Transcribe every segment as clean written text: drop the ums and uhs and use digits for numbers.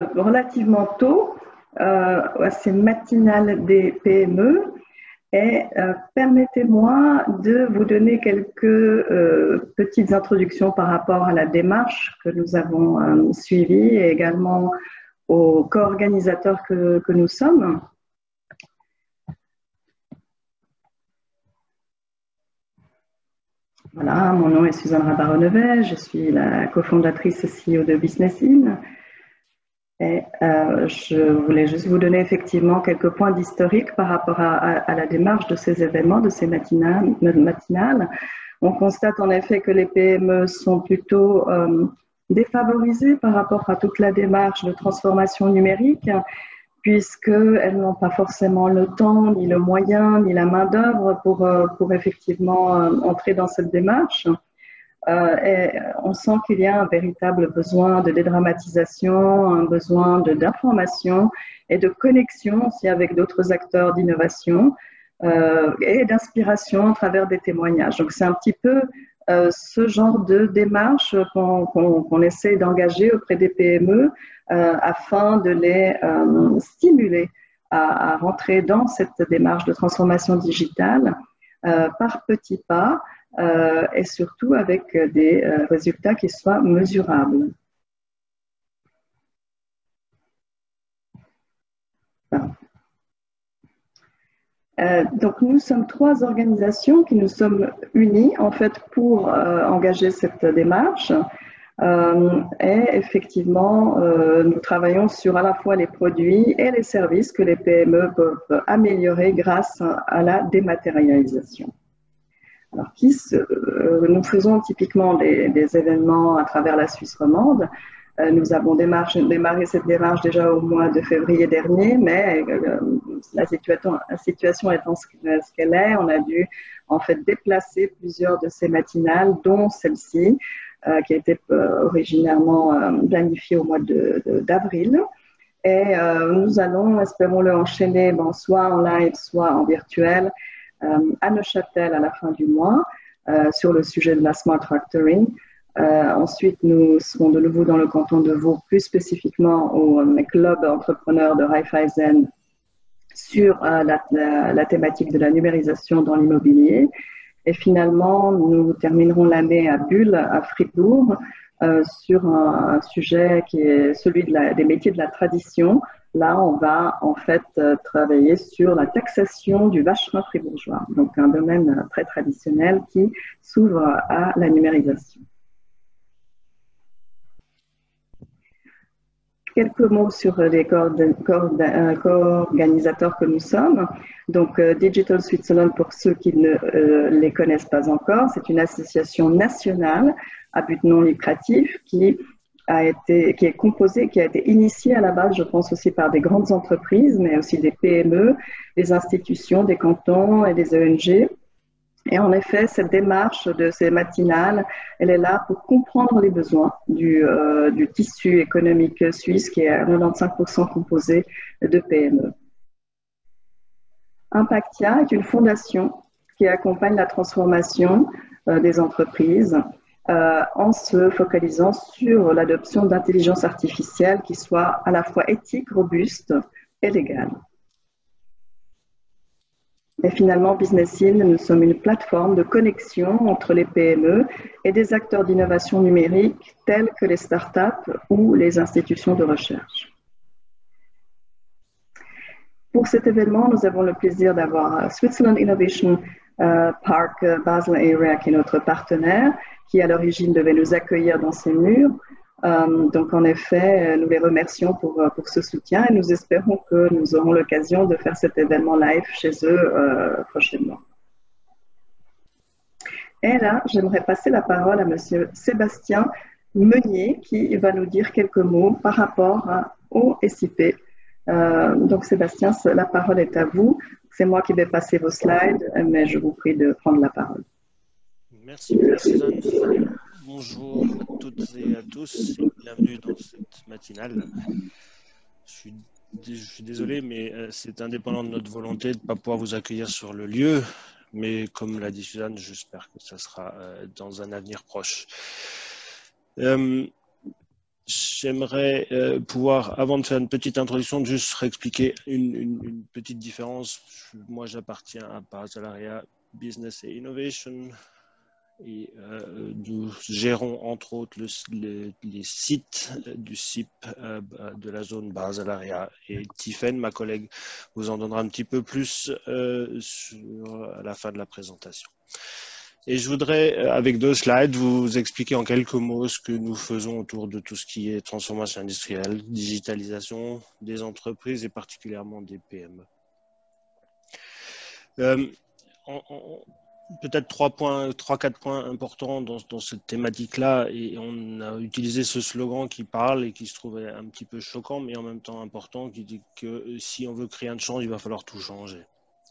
relativement tôt, assez matinale des PME. Et permettez-moi de vous donner quelques petites introductions par rapport à la démarche que nous avons suivie et également aux co-organisateurs que nous sommes. Voilà, mon nom est Suzanne Rabarenevet, je suis la cofondatrice CEO de Business In. Et je voulais juste vous donner effectivement quelques points d'historique par rapport à la démarche de ces événements, de ces matinales. On constate en effet que les PME sont plutôt défavorisées par rapport à toute la démarche de transformation numérique, puisqu'elles n'ont pas forcément le temps, ni le moyen, ni la main-d'œuvre pour effectivement entrer dans cette démarche. Et on sent qu'il y a un véritable besoin de dédramatisation, un besoin d'information et de connexion aussi avec d'autres acteurs d'innovation et d'inspiration à travers des témoignages. Donc c'est un petit peu ce genre de démarche qu'on essaie d'engager auprès des PME afin de les stimuler à rentrer dans cette démarche de transformation digitale par petits pas. Et surtout avec des résultats qui soient mesurables. Donc nous sommes 3 organisations qui nous sommes unies en fait pour engager cette démarche. Et effectivement, nous travaillons sur à la fois les produits et les services que les PME peuvent améliorer grâce à la dématérialisation. Alors, nous faisons typiquement des événements à travers la Suisse romande. Nous avons démarré cette démarche déjà au mois de février dernier, mais la situation étant ce qu'elle est, on a dû en fait déplacer plusieurs de ces matinales, dont celle-ci, qui a été originairement planifiée au mois d'avril. Et nous allons, espérons-le, enchaîner soit en live, soit en virtuel, à Neuchâtel à la fin du mois sur le sujet de la Smart Factoring. Ensuite, nous serons de nouveau dans le canton de Vaud, plus spécifiquement au club entrepreneur de Raiffeisen sur la thématique de la numérisation dans l'immobilier. Et finalement, nous terminerons l'année à Bulle, à Fribourg, sur un sujet qui est celui des métiers de la tradition. Là, on va en fait travailler sur la taxation du vacherin fribourgeois, donc un domaine très traditionnel qui s'ouvre à la numérisation. Quelques mots sur les co-organisateurs que nous sommes. Donc, Digital Switzerland, pour ceux qui ne les connaissent pas encore, c'est une association nationale à but non lucratif qui est composée, qui a été initiée à la base, je pense aussi par des grandes entreprises, mais aussi des PME, des institutions, des cantons et des ONG. Et en effet, cette démarche de ces matinales, elle est là pour comprendre les besoins du tissu économique suisse qui est à 95% composé de PME. Impactia est une fondation qui accompagne la transformation des entreprises en se focalisant sur l'adoption d'intelligence artificielle qui soit à la fois éthique, robuste et légale. Et finalement, Business In, nous sommes une plateforme de connexion entre les PME et des acteurs d'innovation numérique tels que les startups ou les institutions de recherche. Pour cet événement, nous avons le plaisir d'avoir Switzerland Innovation Park Basel Area, qui est notre partenaire, qui à l'origine devait nous accueillir dans ses murs. Donc en effet, nous les remercions pour ce soutien et nous espérons que nous aurons l'occasion de faire cet événement live chez eux prochainement. Et là, j'aimerais passer la parole à monsieur Sébastien Meunier qui va nous dire quelques mots par rapport au SIP. Donc Sébastien, la parole est à vous. C'est moi qui vais passer vos slides, mais je vous prie de prendre la parole. Merci Suzanne. Bonjour à toutes et à tous et bienvenue dans cette matinale. Je suis désolé, mais c'est indépendant de notre volonté de ne pas pouvoir vous accueillir sur le lieu. Mais comme l'a dit Suzanne, j'espère que ça sera dans un avenir proche. j'aimerais pouvoir, avant de faire une petite introduction, juste réexpliquer une petite différence. Moi, j'appartiens à Parasalaria Business et Innovation. Et nous gérons entre autres les sites du CIP de la zone Basalaria. Et Tiffaine, ma collègue, vous en donnera un petit peu plus à la fin de la présentation. Et je voudrais, avec 2 slides, vous expliquer en quelques mots ce que nous faisons autour de tout ce qui est transformation industrielle, digitalisation des entreprises et particulièrement des PME. Peut-être 3-4 points importants dans cette thématique-là, et on a utilisé ce slogan qui parle et qui se trouvait un petit peu choquant, mais en même temps important, qui dit que si on veut créer un change, il va falloir tout changer.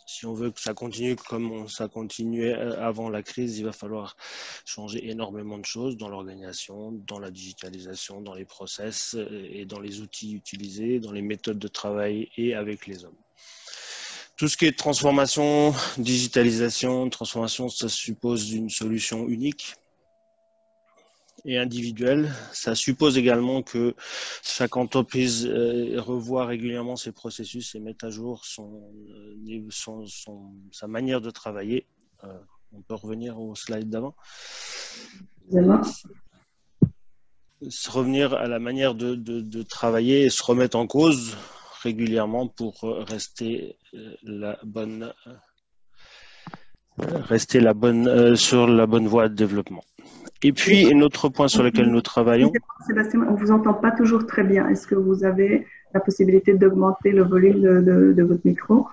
Si on veut que ça continue comme ça continuait avant la crise, il va falloir changer énormément de choses dans l'organisation, dans la digitalisation, dans les process et dans les outils utilisés, dans les méthodes de travail et avec les hommes. Tout ce qui est transformation, digitalisation, transformation, ça suppose une solution unique et individuelle. Ça suppose également que chaque entreprise revoie régulièrement ses processus et mette à jour sa manière de travailler. On peut revenir au slide d'avant. Revenir à la manière de travailler et se remettre en cause régulièrement pour rester sur la bonne voie de développement. Et puis, un autre point sur lequel nous travaillons. Sébastien, on ne vous entend pas toujours très bien. Est-ce que vous avez la possibilité d'augmenter le volume de votre micro?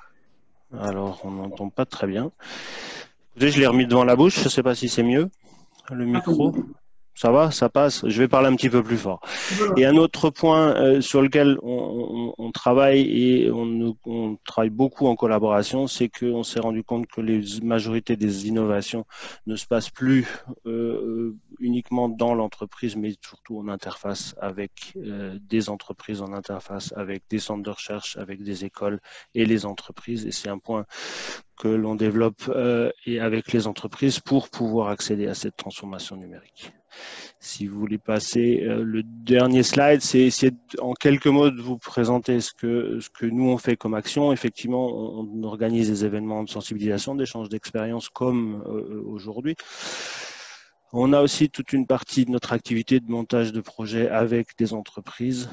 Alors, on n'entend pas très bien. Écoutez, je l'ai remis devant la bouche. Je ne sais pas si c'est mieux, le micro. Ça va, ça passe. Je vais parler un petit peu plus fort. Et un autre point sur lequel on travaille et on travaille beaucoup en collaboration, c'est qu'on s'est rendu compte que les majorités des innovations ne se passent plus uniquement dans l'entreprise, mais surtout en interface avec des entreprises, en interface avec des centres de recherche, avec des écoles et les entreprises. Et c'est un point que l'on développe et avec les entreprises pour pouvoir accéder à cette transformation numérique. Si vous voulez passer le dernier slide, c'est en quelques mots de vous présenter ce que nous on fait comme action. Effectivement, on organise des événements de sensibilisation, d'échange d'expériences comme aujourd'hui. On a aussi toute une partie de notre activité de montage de projets avec des entreprises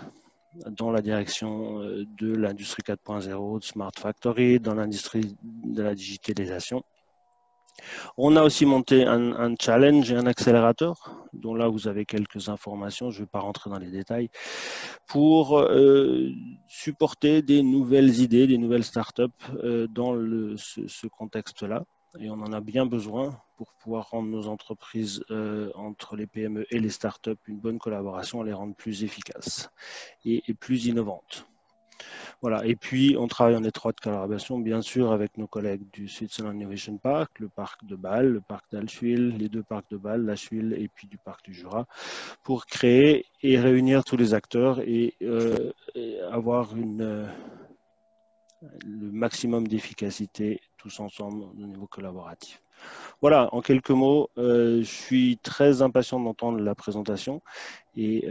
dans la direction de l'industrie 4.0, de Smart Factory, dans l'industrie de la digitalisation. On a aussi monté un challenge et un accélérateur, dont là vous avez quelques informations, je ne vais pas rentrer dans les détails, pour supporter des nouvelles idées, des nouvelles startups dans ce contexte-là. Et on en a bien besoin pour pouvoir rendre nos entreprises entre les PME et les startups une bonne collaboration, les rendre plus efficaces et plus innovantes. Voilà. Et puis, on travaille en étroite collaboration, bien sûr, avec nos collègues du Switzerland Innovation Park, le parc de Bâle, le parc d'Allschwil, les 2 parcs de Bâle, l'Allschwil et puis du parc du Jura, pour créer et réunir tous les acteurs et avoir le maximum d'efficacité tous ensemble au niveau collaboratif. Voilà, en quelques mots, je suis très impatient d'entendre la présentation et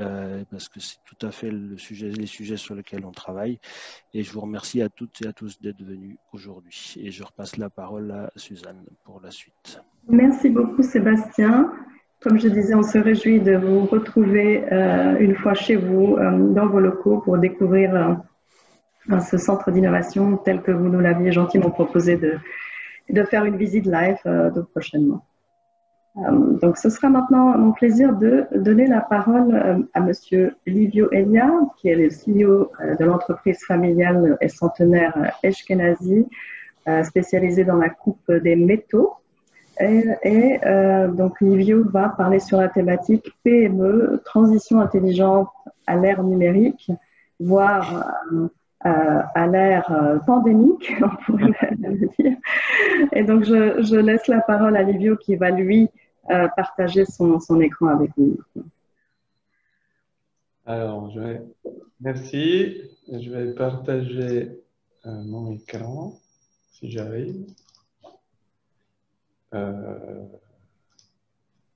parce que c'est tout à fait les sujets sur lesquels on travaille. Et je vous remercie à toutes et à tous d'être venus aujourd'hui. Et je repasse la parole à Suzanne pour la suite. Merci beaucoup Sébastien. Comme je disais, on se réjouit de vous retrouver une fois chez vous, dans vos locaux, pour découvrir ce centre d'innovation tel que vous nous l'aviez gentiment proposé de faire une visite live prochainement. Donc, ce sera maintenant mon plaisir de donner la parole à Monsieur Livio Elia, qui est le CEO de l'entreprise familiale et centenaire Eshkenazi, spécialisée dans la coupe des métaux. Donc, Livio va parler sur la thématique PME, transition intelligente à l'ère numérique, voire à l'ère pandémique, on pourrait le dire. Et donc, je laisse la parole à Livio qui va lui partager son écran avec nous. Alors, merci. Je vais partager mon écran, si j'arrive.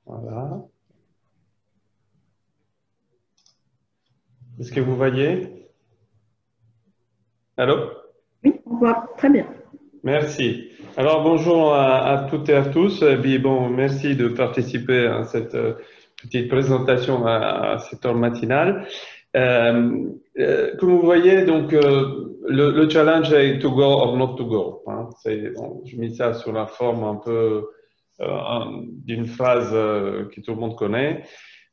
Voilà. Est-ce que vous voyez? Allô? Oui, on voit très bien. Merci. Alors, bonjour à toutes et à tous. Et puis, bon, merci de participer à cette petite présentation à cette heure matinale. Comme vous voyez, donc, le challenge est to go or not to go. Hein. Bon, je mets ça sous la forme un peu d'une phrase que tout le monde connaît.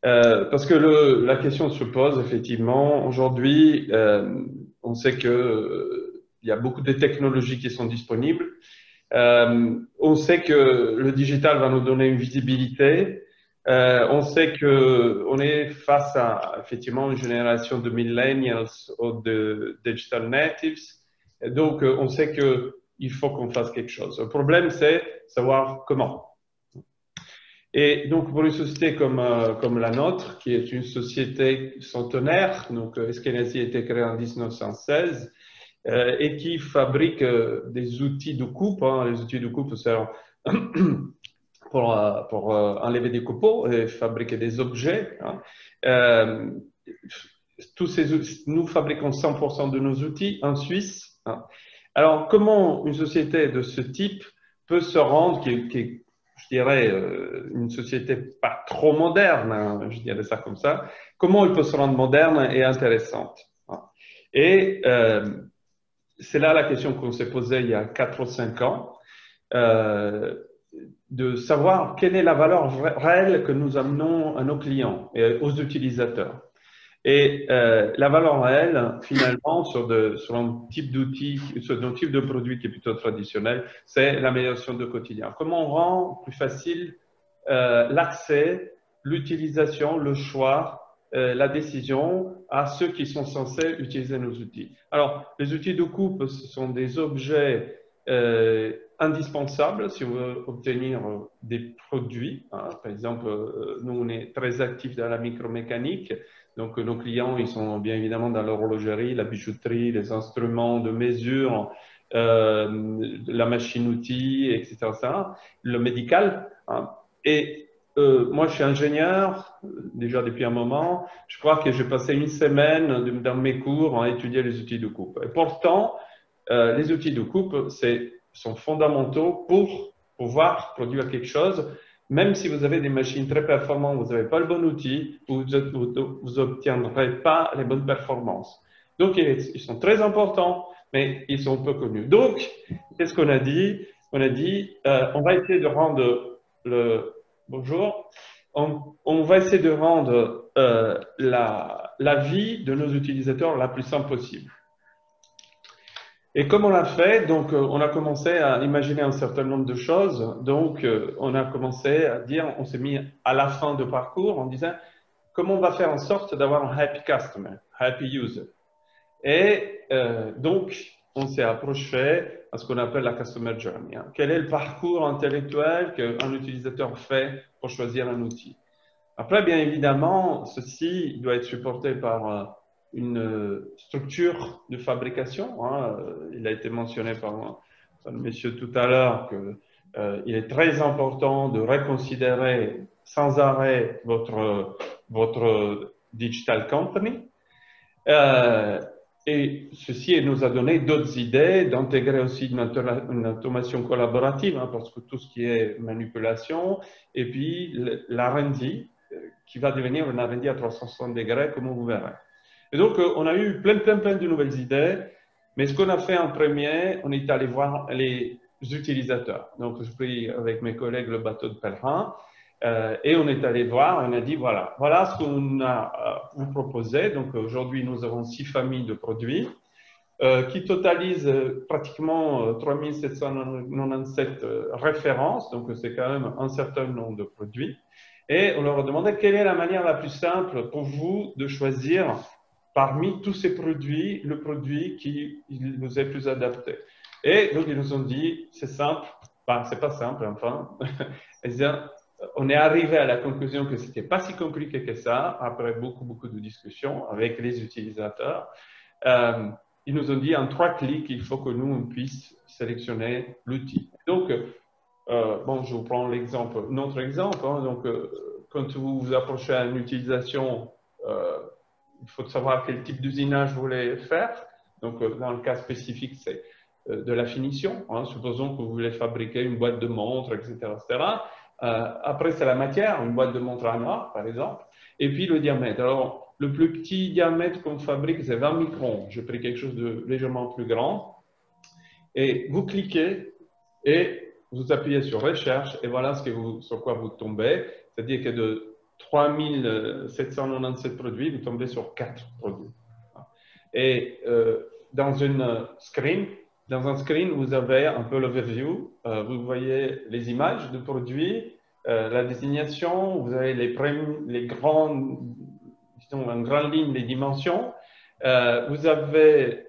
Parce que la question se pose effectivement. Aujourd'hui, on sait que il y a beaucoup de technologies qui sont disponibles. On sait que le digital va nous donner une visibilité. On sait que on est face à effectivement une génération de millennials ou de digital natives. Et donc, on sait que il faut qu'on fasse quelque chose. Le problème, c'est savoir comment. Et donc, pour une société comme la nôtre, qui est une société centenaire, donc Eskenazi a été créé en 1916, et qui fabrique des outils de coupe. Hein. Les outils de coupe servent pour enlever des copeaux et fabriquer des objets. Hein. Nous fabriquons 100% de nos outils en Suisse. Hein. Alors, comment une société de ce type peut se rendre, je dirais, une société pas trop moderne, hein, je dirais ça comme ça, comment elle peut se rendre moderne et intéressante? Hein. Et c'est là la question qu'on s'est posée il y a 4 ou 5 ans, de savoir quelle est la valeur réelle que nous amenons à nos clients et aux utilisateurs. Et la valeur réelle, finalement, sur un type d'outil, sur un type de produit qui est plutôt traditionnel, c'est l'amélioration du quotidien. Comment on rend plus facile l'accès, l'utilisation, le choix, la décision à ceux qui sont censés utiliser nos outils. Alors, les outils de coupe, ce sont des objets indispensables si on veut obtenir des produits. Hein. Par exemple, nous, on est très actifs dans la micromécanique. Donc, nos clients, ils sont bien évidemment dans l'horlogerie, la bijouterie, les instruments de mesure, la machine-outil, etc., le médical. Hein. Et moi, je suis ingénieur, déjà depuis un moment. Je crois que j'ai passé une semaine dans mes cours à étudier les outils de coupe. Et pourtant, les outils de coupe sont fondamentaux pour pouvoir produire quelque chose. Même si vous avez des machines très performantes, vous n'avez pas le bon outil, vous n'obtiendrez pas les bonnes performances. Donc, ils sont très importants, mais ils sont peu connus. Donc, qu'est-ce qu'on a dit? On a dit, on va essayer de rendre bonjour, on va essayer de rendre la vie de nos utilisateurs la plus simple possible. Et comme on l'a fait, donc on a commencé à imaginer un certain nombre de choses. Donc, on a commencé à dire, on s'est mis à la fin de parcours en disant comment on va faire en sorte d'avoir un happy customer, happy user. Et donc, on s'est approché à ce qu'on appelle la customer journey. Hein. Quel est le parcours intellectuel qu'un utilisateur fait pour choisir un outil? Après, bien évidemment, ceci doit être supporté par une structure de fabrication. Hein. Il a été mentionné par le monsieur tout à l'heure qu'il est très important de reconsidérer sans arrêt votre digital company. Et ceci nous a donné d'autres idées, d'intégrer aussi une automation collaborative, hein, parce que tout ce qui est manipulation, et puis l'R&D, qui va devenir un R&D à 360 degrés, comme vous verrez. Et donc, on a eu plein de nouvelles idées, mais ce qu'on a fait en premier, on est allé voir les utilisateurs. Donc, je pris avec mes collègues le bateau de pèlerin, et on est allé voir, on a dit, voilà ce qu'on a vous proposé. Donc, aujourd'hui, nous avons 6 familles de produits qui totalisent pratiquement 3797 références. Donc, c'est quand même un certain nombre de produits. Et on leur a demandé quelle est la manière la plus simple pour vous de choisir parmi tous ces produits, le produit qui vous est plus adapté. Et donc, ils nous ont dit, c'est simple, enfin, c'est pas simple, enfin. On est arrivé à la conclusion que c'était pas si compliqué que ça, après beaucoup de discussions avec les utilisateurs. Ils nous ont dit en 3 clics, il faut que nous, on puisse sélectionner l'outil. Donc, bon, je vous prends notre exemple. Hein, donc, quand vous vous approchez à une utilisation il faut savoir quel type d'usinage vous voulez faire. Donc, dans le cas spécifique, c'est de la finition. Hein. Supposons que vous voulez fabriquer une boîte de montre, etc. etc. Après, c'est la matière, une boîte de montre en or, par exemple. Et puis, le diamètre. Alors, le plus petit diamètre qu'on fabrique, c'est 20 microns. J'ai pris quelque chose de légèrement plus grand. Et vous cliquez et vous appuyez sur Recherche et voilà sur quoi vous tombez. C'est-à-dire que de 3797 produits, vous tombez sur 4 produits. Et dans un screen, vous avez un peu l'overview. Vous voyez les images de produits, la désignation, vous avez les grandes, disons, en grande ligne, les dimensions. Vous avez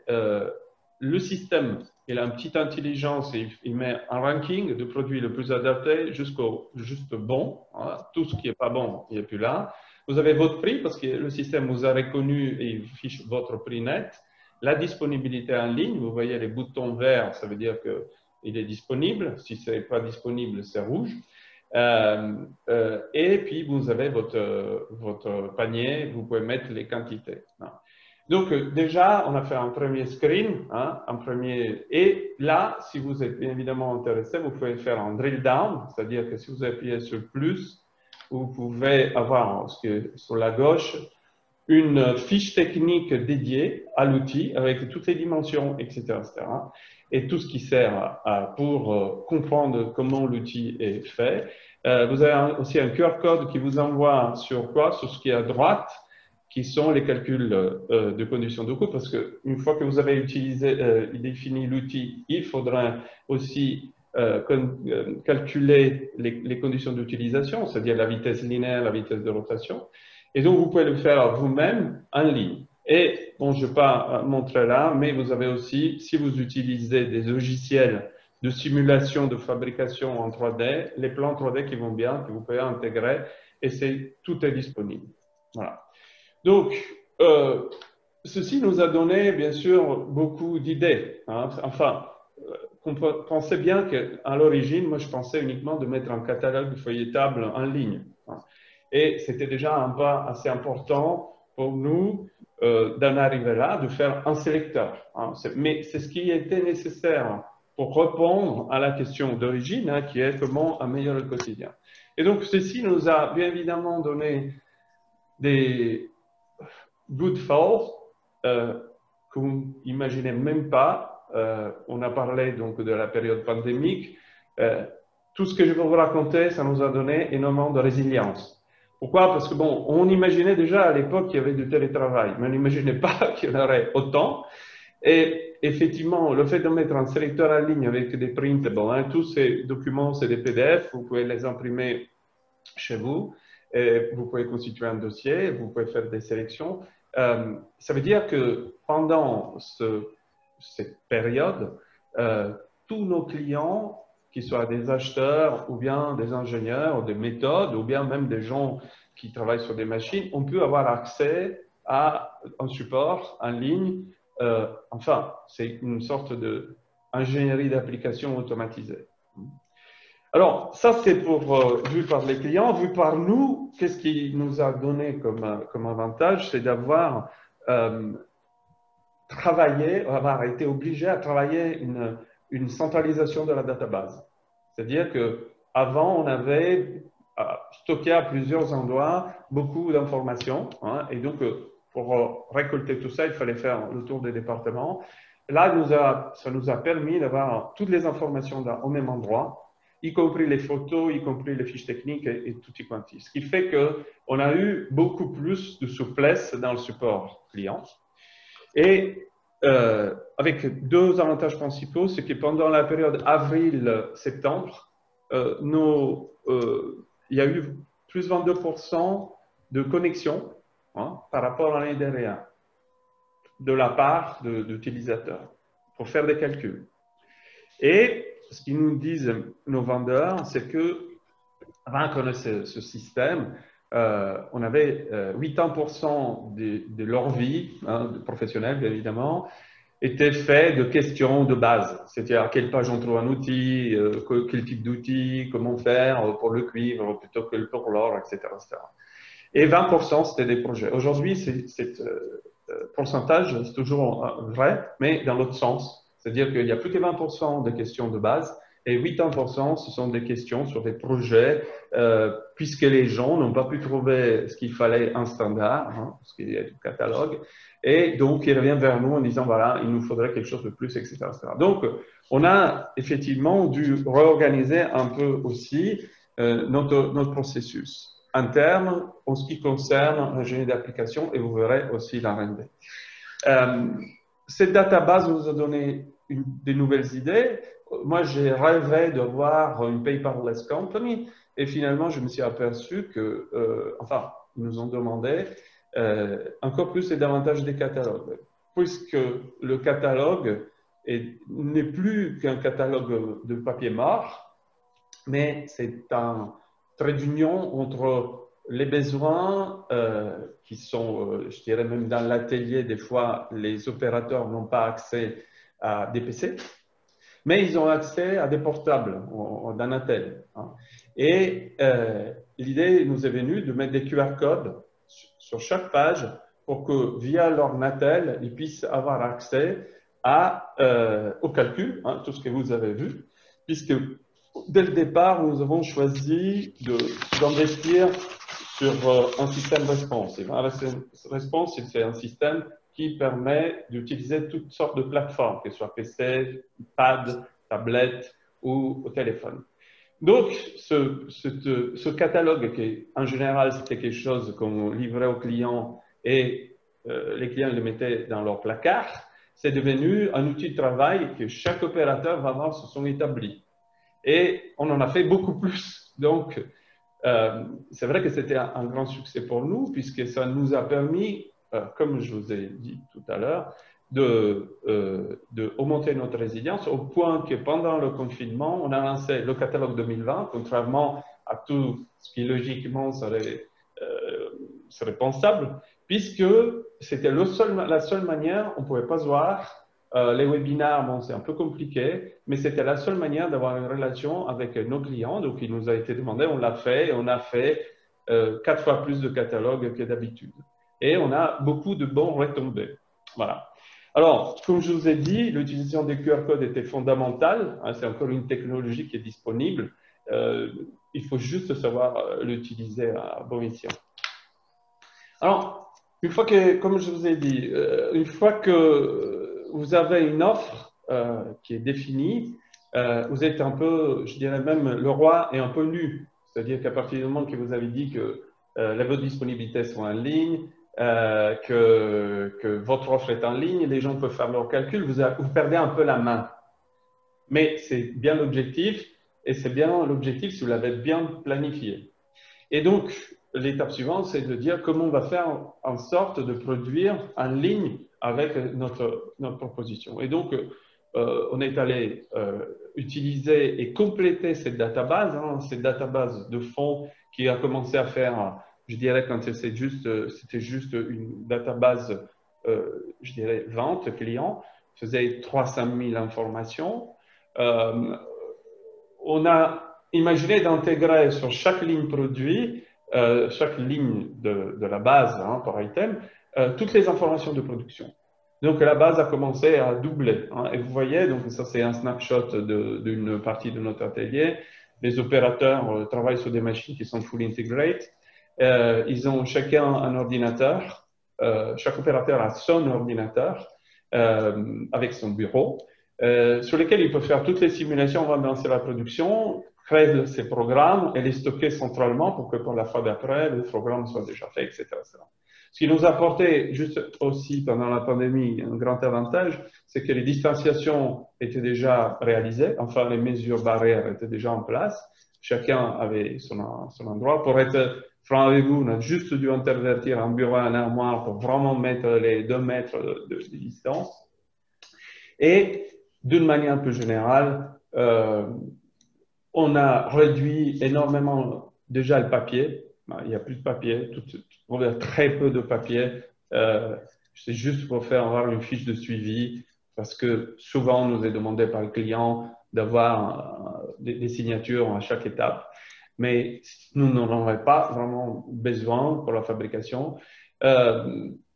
le système, il a une petite intelligence et il met un ranking de produits le plus adapté jusqu'au juste bon. Hein. Tout ce qui n'est pas bon, il n'est plus là. Vous avez votre prix parce que le système vous a reconnu et il fiche votre prix net. La disponibilité en ligne, vous voyez les boutons verts, ça veut dire qu'il est disponible. Si ce n'est pas disponible, c'est rouge. Et puis, vous avez votre panier, vous pouvez mettre les quantités. Donc, déjà, on a fait un premier screen, hein, et là, si vous êtes bien évidemment intéressé, vous pouvez faire un drill down, c'est-à-dire que si vous appuyez sur plus, vous pouvez avoir sur la gauche une fiche technique dédiée à l'outil avec toutes les dimensions, etc., etc., et tout ce qui sert pour comprendre comment l'outil est fait. Vous avez aussi un QR code qui vous envoie sur quoi? Sur ce qui est à droite, qui sont les calculs de conditions de coût, parce qu'une fois que vous avez défini l'outil, il faudra aussi calculer les conditions d'utilisation, c'est-à-dire la vitesse linéaire, la vitesse de rotation. Et donc, vous pouvez le faire vous-même en ligne. Et, bon, je ne vais pas montrer là, mais vous avez aussi, si vous utilisez des logiciels de simulation de fabrication en 3D, les plans 3D qui vont bien, que vous pouvez intégrer, et tout est disponible. Voilà. Donc, ceci nous a donné, bien sûr, beaucoup d'idées. Hein. Enfin, on pensait bien qu'à l'origine, moi, je pensais uniquement de mettre un catalogue feuilletable en ligne. Hein. Et c'était déjà un pas assez important pour nous d'en arriver là, de faire un sélecteur. Hein. Mais c'est ce qui était nécessaire pour répondre à la question d'origine, hein, qui est comment améliorer le quotidien. Et donc, ceci nous a bien évidemment donné des good falls que vous n'imaginez même pas. On a parlé donc de la période pandémique. Tout ce que je vais vous raconter, ça nous a donné énormément de résilience. Pourquoi? Parce que bon, on imaginait déjà à l'époque qu'il y avait du télétravail, mais on n'imaginait pas qu'il y en aurait autant. Et effectivement, le fait de mettre un sélecteur en ligne avec des prints, bon, hein, tous ces documents, c'est des PDF, vous pouvez les imprimer chez vous, et vous pouvez constituer un dossier, vous pouvez faire des sélections. Ça veut dire que pendant cette période, tous nos clients, qu'ils soient des acheteurs ou bien des ingénieurs ou des méthodes ou bien même des gens qui travaillent sur des machines, ont pu avoir accès à un support en ligne. Enfin, c'est une sorte d'ingénierie d'application automatisée. Alors, ça, c'est vu par les clients. Vu par nous, qu'est-ce qui nous a donné comme avantage? C'est d'avoir avoir été obligé à travailler une centralisation de la database. C'est-à-dire qu'avant, on avait stocké à plusieurs endroits beaucoup d'informations. Hein, et donc, pour récolter tout ça, il fallait faire le tour des départements. Là, ça nous a permis d'avoir toutes les informations au même endroit, y compris les photos, y compris les fiches techniques et tutti quanti. Ce qui fait qu'on a eu beaucoup plus de souplesse dans le support client. Et avec deux avantages principaux, c'est que pendant la période avril-septembre, il y a eu plus 22% de connexion par rapport à l'année dernière de la part d'utilisateurs pour faire des calculs. Et ce qu'ils nous disent nos vendeurs, c'est que avant qu'on ait ce système, on avait 80% de leur vie professionnelle, bien évidemment, était fait de questions de base. C'est-à-dire à quelle page on trouve un outil, quel type d'outil, comment faire pour le cuivre plutôt que pour l'or, etc., etc. Et 20%, c'était des projets. Aujourd'hui, c'est pourcentage, c'est toujours vrai, mais dans l'autre sens. C'est-à-dire qu'il y a plus que 20% de questions de base et 80%, ce sont des questions sur des projets, puisque les gens n'ont pas pu trouver ce qu'il fallait un standard, hein, parce qu'il y a du catalogue. Et donc, ils reviennent vers nous en disant, voilà, il nous faudrait quelque chose de plus, etc., etc. Donc, on a effectivement dû réorganiser un peu aussi notre processus interne en ce qui concerne l'ingénierie d'application, et vous verrez aussi la R&D. Cette database nous a donné des nouvelles idées. Moi, j'ai rêvé d'avoir une paperless company, et finalement, je me suis aperçu que, enfin, ils nous ont demandé encore plus et davantage des catalogues, puisque le catalogue n'est plus qu'un catalogue de papier mort, mais c'est un trait d'union entre les besoins qui sont, je dirais même dans l'atelier, des fois, les opérateurs n'ont pas accès à des PC, mais ils ont accès à des portables d'un Natel. Hein. Et l'idée nous est venue de mettre des QR codes sur chaque page pour que, via leur Natel, ils puissent avoir accès au calcul, hein, tout ce que vous avez vu, puisque dès le départ, nous avons choisi d'investir sur un système responsive. Un responsive, c'est un système qui permet d'utiliser toutes sortes de plateformes, que ce soit PC, pad, tablette ou au téléphone. Donc, ce catalogue, qui en général, c'était quelque chose qu'on livrait aux clients et les clients le mettaient dans leur placard, c'est devenu un outil de travail que chaque opérateur va avoir sur son établi. Et on en a fait beaucoup plus. Donc, c'est vrai que c'était un grand succès pour nous, puisque ça nous a permis, comme je vous ai dit tout à l'heure, d'augmenter notre résilience au point que pendant le confinement, on a lancé le catalogue 2020, contrairement à tout ce qui logiquement serait pensable, puisque c'était la seule manière, on ne pouvait pas se voir. Les webinaires, bon, c'est un peu compliqué, mais c'était la seule manière d'avoir une relation avec nos clients. Donc, il nous a été demandé, on l'a fait, et on a fait 4 fois plus de catalogues que d'habitude. Et on a beaucoup de bons retombées. Voilà. Alors, comme je vous ai dit, l'utilisation des QR codes était fondamentale. Hein, c'est encore une technologie qui est disponible. Il faut juste savoir l'utiliser à bon escient. Alors, une fois que, comme je vous ai dit, une fois que vous avez une offre qui est définie, vous êtes un peu, je dirais même, le roi est un peu nu. C'est-à-dire qu'à partir du moment que vous avez dit que vos disponibilités sont en ligne, que votre offre est en ligne, les gens peuvent faire leurs calculs, vous perdez un peu la main. Mais c'est bien l'objectif, et c'est bien l'objectif si vous l'avez bien planifié. Et donc, l'étape suivante, c'est de dire comment on va faire en sorte de produire en ligne avec notre proposition. Et donc, on est allé utiliser et compléter cette database, hein, cette database de fonds qui a commencé à faire, je dirais, quand c'était juste une database, je dirais, vente client, faisait 300 000 informations. On a imaginé d'intégrer sur chaque ligne produit, chaque ligne de la base hein, par item, toutes les informations de production. Donc, la base a commencé à doubler. Hein, et vous voyez, donc ça c'est un snapshot d'une partie de notre atelier. Les opérateurs travaillent sur des machines qui sont full integrate. Ils ont chacun un ordinateur. Chaque opérateur a son ordinateur avec son bureau, sur lequel il peut faire toutes les simulations avant de lancer la production, créer ces programmes et les stocker centralement pour que pour la fois d'après, le programme soit déjà fait, etc., etc. Ce qui nous a apporté, juste aussi pendant la pandémie, un grand avantage, c'est que les distanciations étaient déjà réalisées, enfin les mesures barrières étaient déjà en place, chacun avait son endroit. Pour être franc avec vous, on a juste dû intervertir un bureau et un armoire pour vraiment mettre les 2 mètres de distance. Et d'une manière un peu générale, on a réduit énormément déjà le papier. Il n'y a plus de papier, on a très peu de papier. C'est juste pour faire avoir une fiche de suivi parce que souvent, on nous est demandé par le client d'avoir des signatures à chaque étape. mais nous n'en aurions pas vraiment besoin pour la fabrication.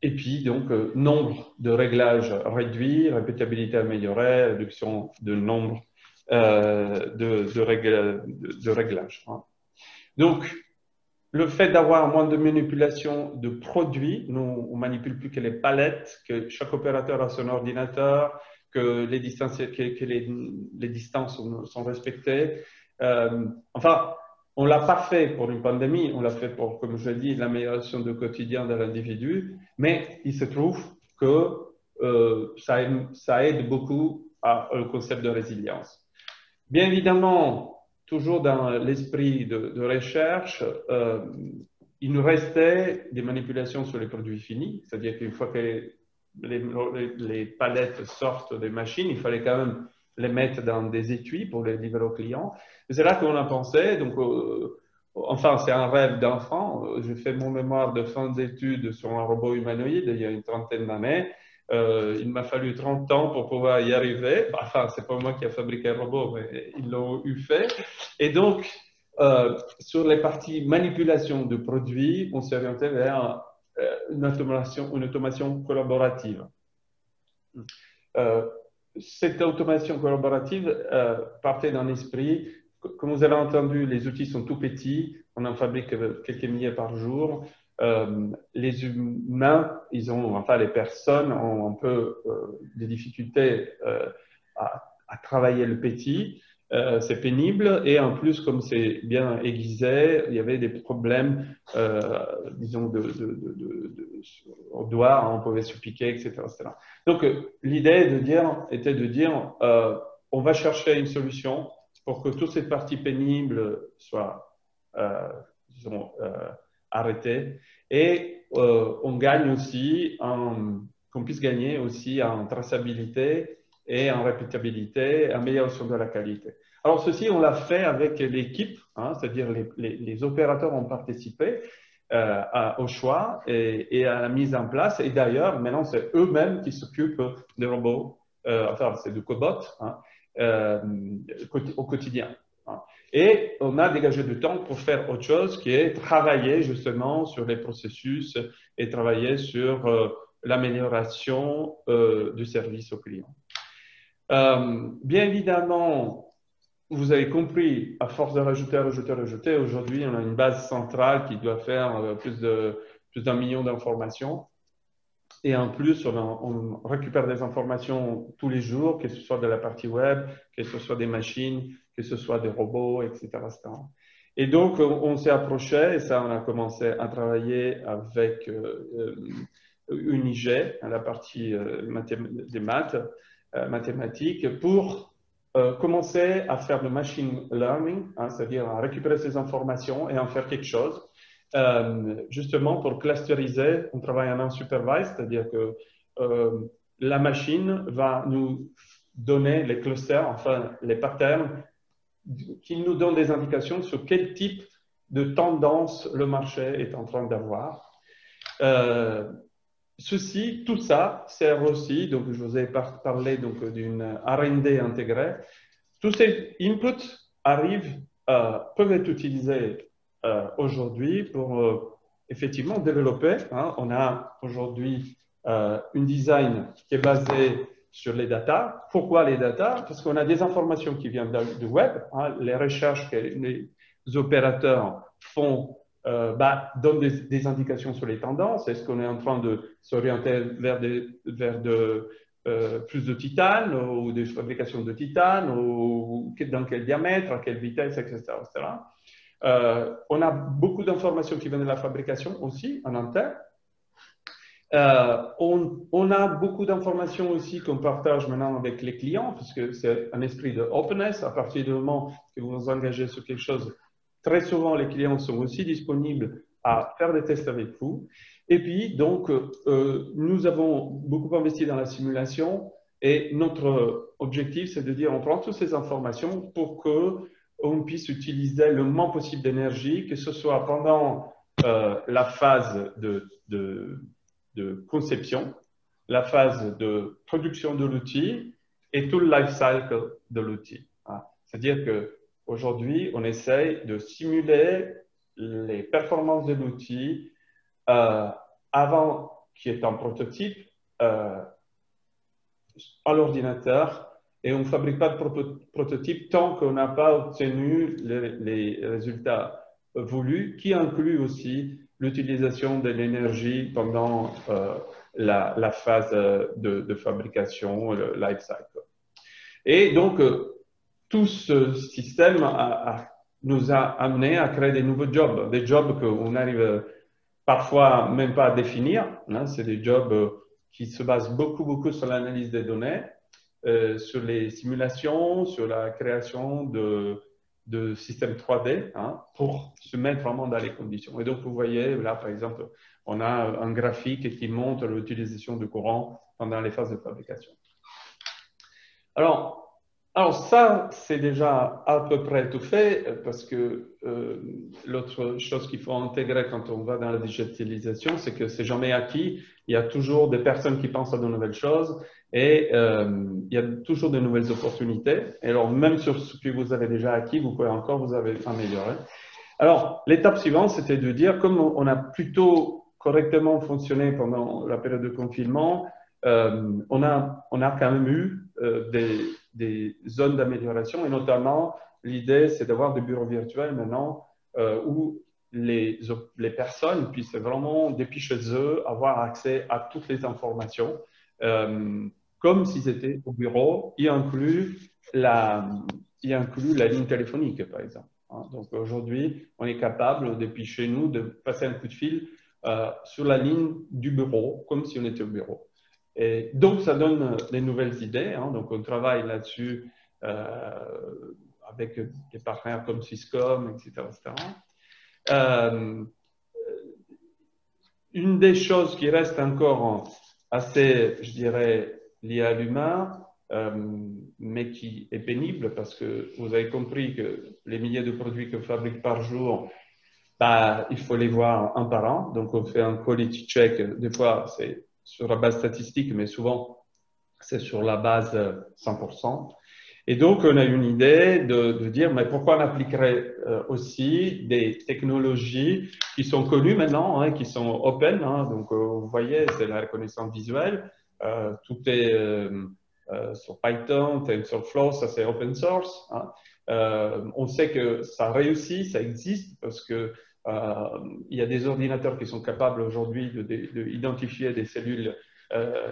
Et puis, donc, nombre de réglages réduit, répétabilité améliorée, réduction de nombre de réglages. Hein. Donc, le fait d'avoir moins de manipulation de produits, nous, on manipule plus que les palettes, que chaque opérateur a son ordinateur, que les distances, les distances sont respectées. Enfin, on ne l'a pas fait pour une pandémie, on l'a fait pour, comme je l'ai dit, l'amélioration du quotidien de l'individu, mais il se trouve que ça aide beaucoup au concept de résilience. Bien évidemment, toujours dans l'esprit de recherche, il nous restait des manipulations sur les produits finis, c'est-à-dire qu'une fois que les palettes sortent des machines, il fallait quand même les mettre dans des étuis pour les livrer aux clients. Et c'est là qu'on a pensé, donc, enfin, c'est un rêve d'enfant. J'ai fait mon mémoire de fin d'études sur un robot humanoïde il y a une trentaine d'années. Il m'a fallu 30 ans pour pouvoir y arriver. Enfin, c'est pas moi qui ai fabriqué le robot, mais ils l'ont eu fait. Et donc, sur les parties manipulation de produits, on s'est orienté vers une automation collaborative. Cette automation collaborative partait d'un esprit, comme vous avez entendu, les outils sont tout petits, on en fabrique quelques milliers par jour. Les humains, enfin les personnes ont un peu des difficultés à travailler le petit. C'est pénible et en plus, comme c'est bien aiguisé, il y avait des problèmes, disons, au doigt, on pouvait se piquer, etc. etc. Donc, l'idée était de dire, on va chercher une solution pour que toutes ces parties pénibles soient, disons, arrêtées et on gagne aussi, qu'on puisse gagner aussi en traçabilité et en répétabilité, amélioration de la qualité. Alors, ceci, on l'a fait avec l'équipe, hein, c'est-à-dire les opérateurs ont participé au choix et à la mise en place. Et d'ailleurs, maintenant, c'est eux-mêmes qui s'occupent des robots, enfin, c'est du cobot, hein, au quotidien. Hein. Et on a dégagé du temps pour faire autre chose qui est travailler justement sur les processus et travailler sur l'amélioration du service au client. Bien évidemment, vous avez compris, à force de rajouter, aujourd'hui, on a une base centrale qui doit faire plus d'1 million d'informations. Et en plus, on récupère des informations tous les jours, que ce soit de la partie web, que ce soit des machines, que ce soit des robots, etc. etc. Et donc, on s'est approché, et ça, on a commencé à travailler avec une IG, la partie des mathématiques, pour commencer à faire le machine learning, hein, c'est-à-dire à récupérer ces informations et en faire quelque chose. Justement, pour clusteriser, on travaille en unsupervised, c'est-à-dire que la machine va nous donner les clusters, enfin les patterns, qui nous donnent des indications sur quel type de tendance le marché est en train d'avoir. Tout ça sert aussi, donc je vous ai parlé d'une R&D intégrée. Tous ces inputs peuvent être utilisés aujourd'hui pour effectivement développer. Hein. On a aujourd'hui une design qui est basée sur les data. Pourquoi les data? Parce qu'on a des informations qui viennent du web. Hein. Les recherches que les opérateurs font donnent des indications sur les tendances. Est-ce qu'on est en train de s'orienter vers plus de titane ou des fabrications de titane ou dans quel diamètre, à quelle vitesse, etc. etc. On a beaucoup d'informations qui viennent de la fabrication aussi en interne. On a beaucoup d'informations aussi qu'on partage maintenant avec les clients parce que c'est un esprit de openness. À partir du moment que vous vous engagez sur quelque chose, très souvent les clients sont aussi disponibles à faire des tests avec vous. Et puis, donc, nous avons beaucoup investi dans la simulation et notre objectif, c'est de dire on prend toutes ces informations pour qu'on puisse utiliser le moins possible d'énergie, que ce soit pendant la phase de conception, la phase de production de l'outil et tout le life cycle de l'outil. Hein. C'est-à-dire que Aujourd'hui, on essaye de simuler les performances de l'outil avant qu'il y ait un prototype à l'ordinateur, et on ne fabrique pas de prototype tant qu'on n'a pas obtenu les résultats voulus, qui inclut aussi l'utilisation de l'énergie pendant la phase de fabrication, le life cycle. Et donc, tout ce système nous a amené à créer des nouveaux jobs, des jobs qu'on n'arrive parfois même pas à définir. Hein, c'est des jobs qui se basent beaucoup sur l'analyse des données, sur les simulations, sur la création de systèmes 3D, hein, pour se mettre vraiment dans les conditions. Et donc, vous voyez, là, par exemple, on a un graphique qui montre l'utilisation du courant pendant les phases de fabrication. Alors ça, c'est déjà à peu près tout fait, parce que l'autre chose qu'il faut intégrer quand on va dans la digitalisation, c'est que c'est jamais acquis. Il y a toujours des personnes qui pensent à de nouvelles choses, et il y a toujours de nouvelles opportunités. Et alors, même sur ce que vous avez déjà acquis, vous pouvez encore vous améliorer. Alors, l'étape suivante, c'était de dire, comme on a plutôt correctement fonctionné pendant la période de confinement, on a quand même eu des zones d'amélioration, et notamment, l'idée, c'est d'avoir des bureaux virtuels maintenant où les personnes puissent vraiment, depuis chez eux, avoir accès à toutes les informations, comme s'ils étaient au bureau, y inclut la ligne téléphonique, par exemple. Donc aujourd'hui, on est capable, depuis chez nous, de passer un coup de fil sur la ligne du bureau, comme si on était au bureau. Et donc, ça donne des nouvelles idées. Hein. Donc, on travaille là-dessus avec des partenaires comme Swisscom, etc. Une des choses qui reste encore assez, je dirais, liée à l'humain, mais qui est pénible, parce que vous avez compris que les milliers de produits que fabrique par jour, bah, il faut les voir un par un. Donc, on fait un quality check. Des fois, c'est sur la base statistique, mais souvent, c'est sur la base 100%. Et donc, on a une idée de dire, mais pourquoi on appliquerait aussi des technologies qui sont connues maintenant, hein, qui sont open. Hein, donc, vous voyez, c'est la reconnaissance visuelle. Tout est sur Python, TensorFlow, ça c'est open source. Hein. On sait que ça réussit, ça existe, parce que il y a des ordinateurs qui sont capables aujourd'hui d'identifier des cellules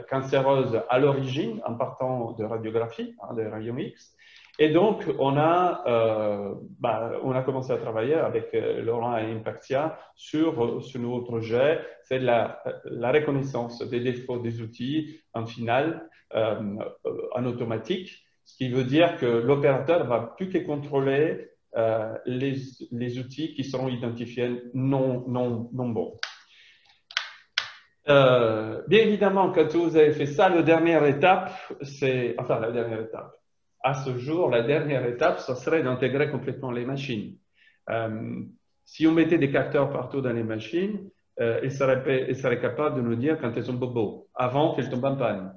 cancéreuses à l'origine en partant de radiographie, hein, de rayons X. Et donc, on a commencé à travailler avec Laurent et Impactia sur ce nouveau projet. C'est la reconnaissance des défauts des outils en finale, en automatique, ce qui veut dire que l'opérateur va plus que contrôler les outils qui seront identifiés non bons. Bien évidemment, quand vous avez fait ça, la dernière étape, à ce jour, la dernière étape, ce serait d'intégrer complètement les machines. Si on mettait des capteurs partout dans les machines, ils seraient capables de nous dire quand elles sont bobos, avant qu'elles tombent en panne.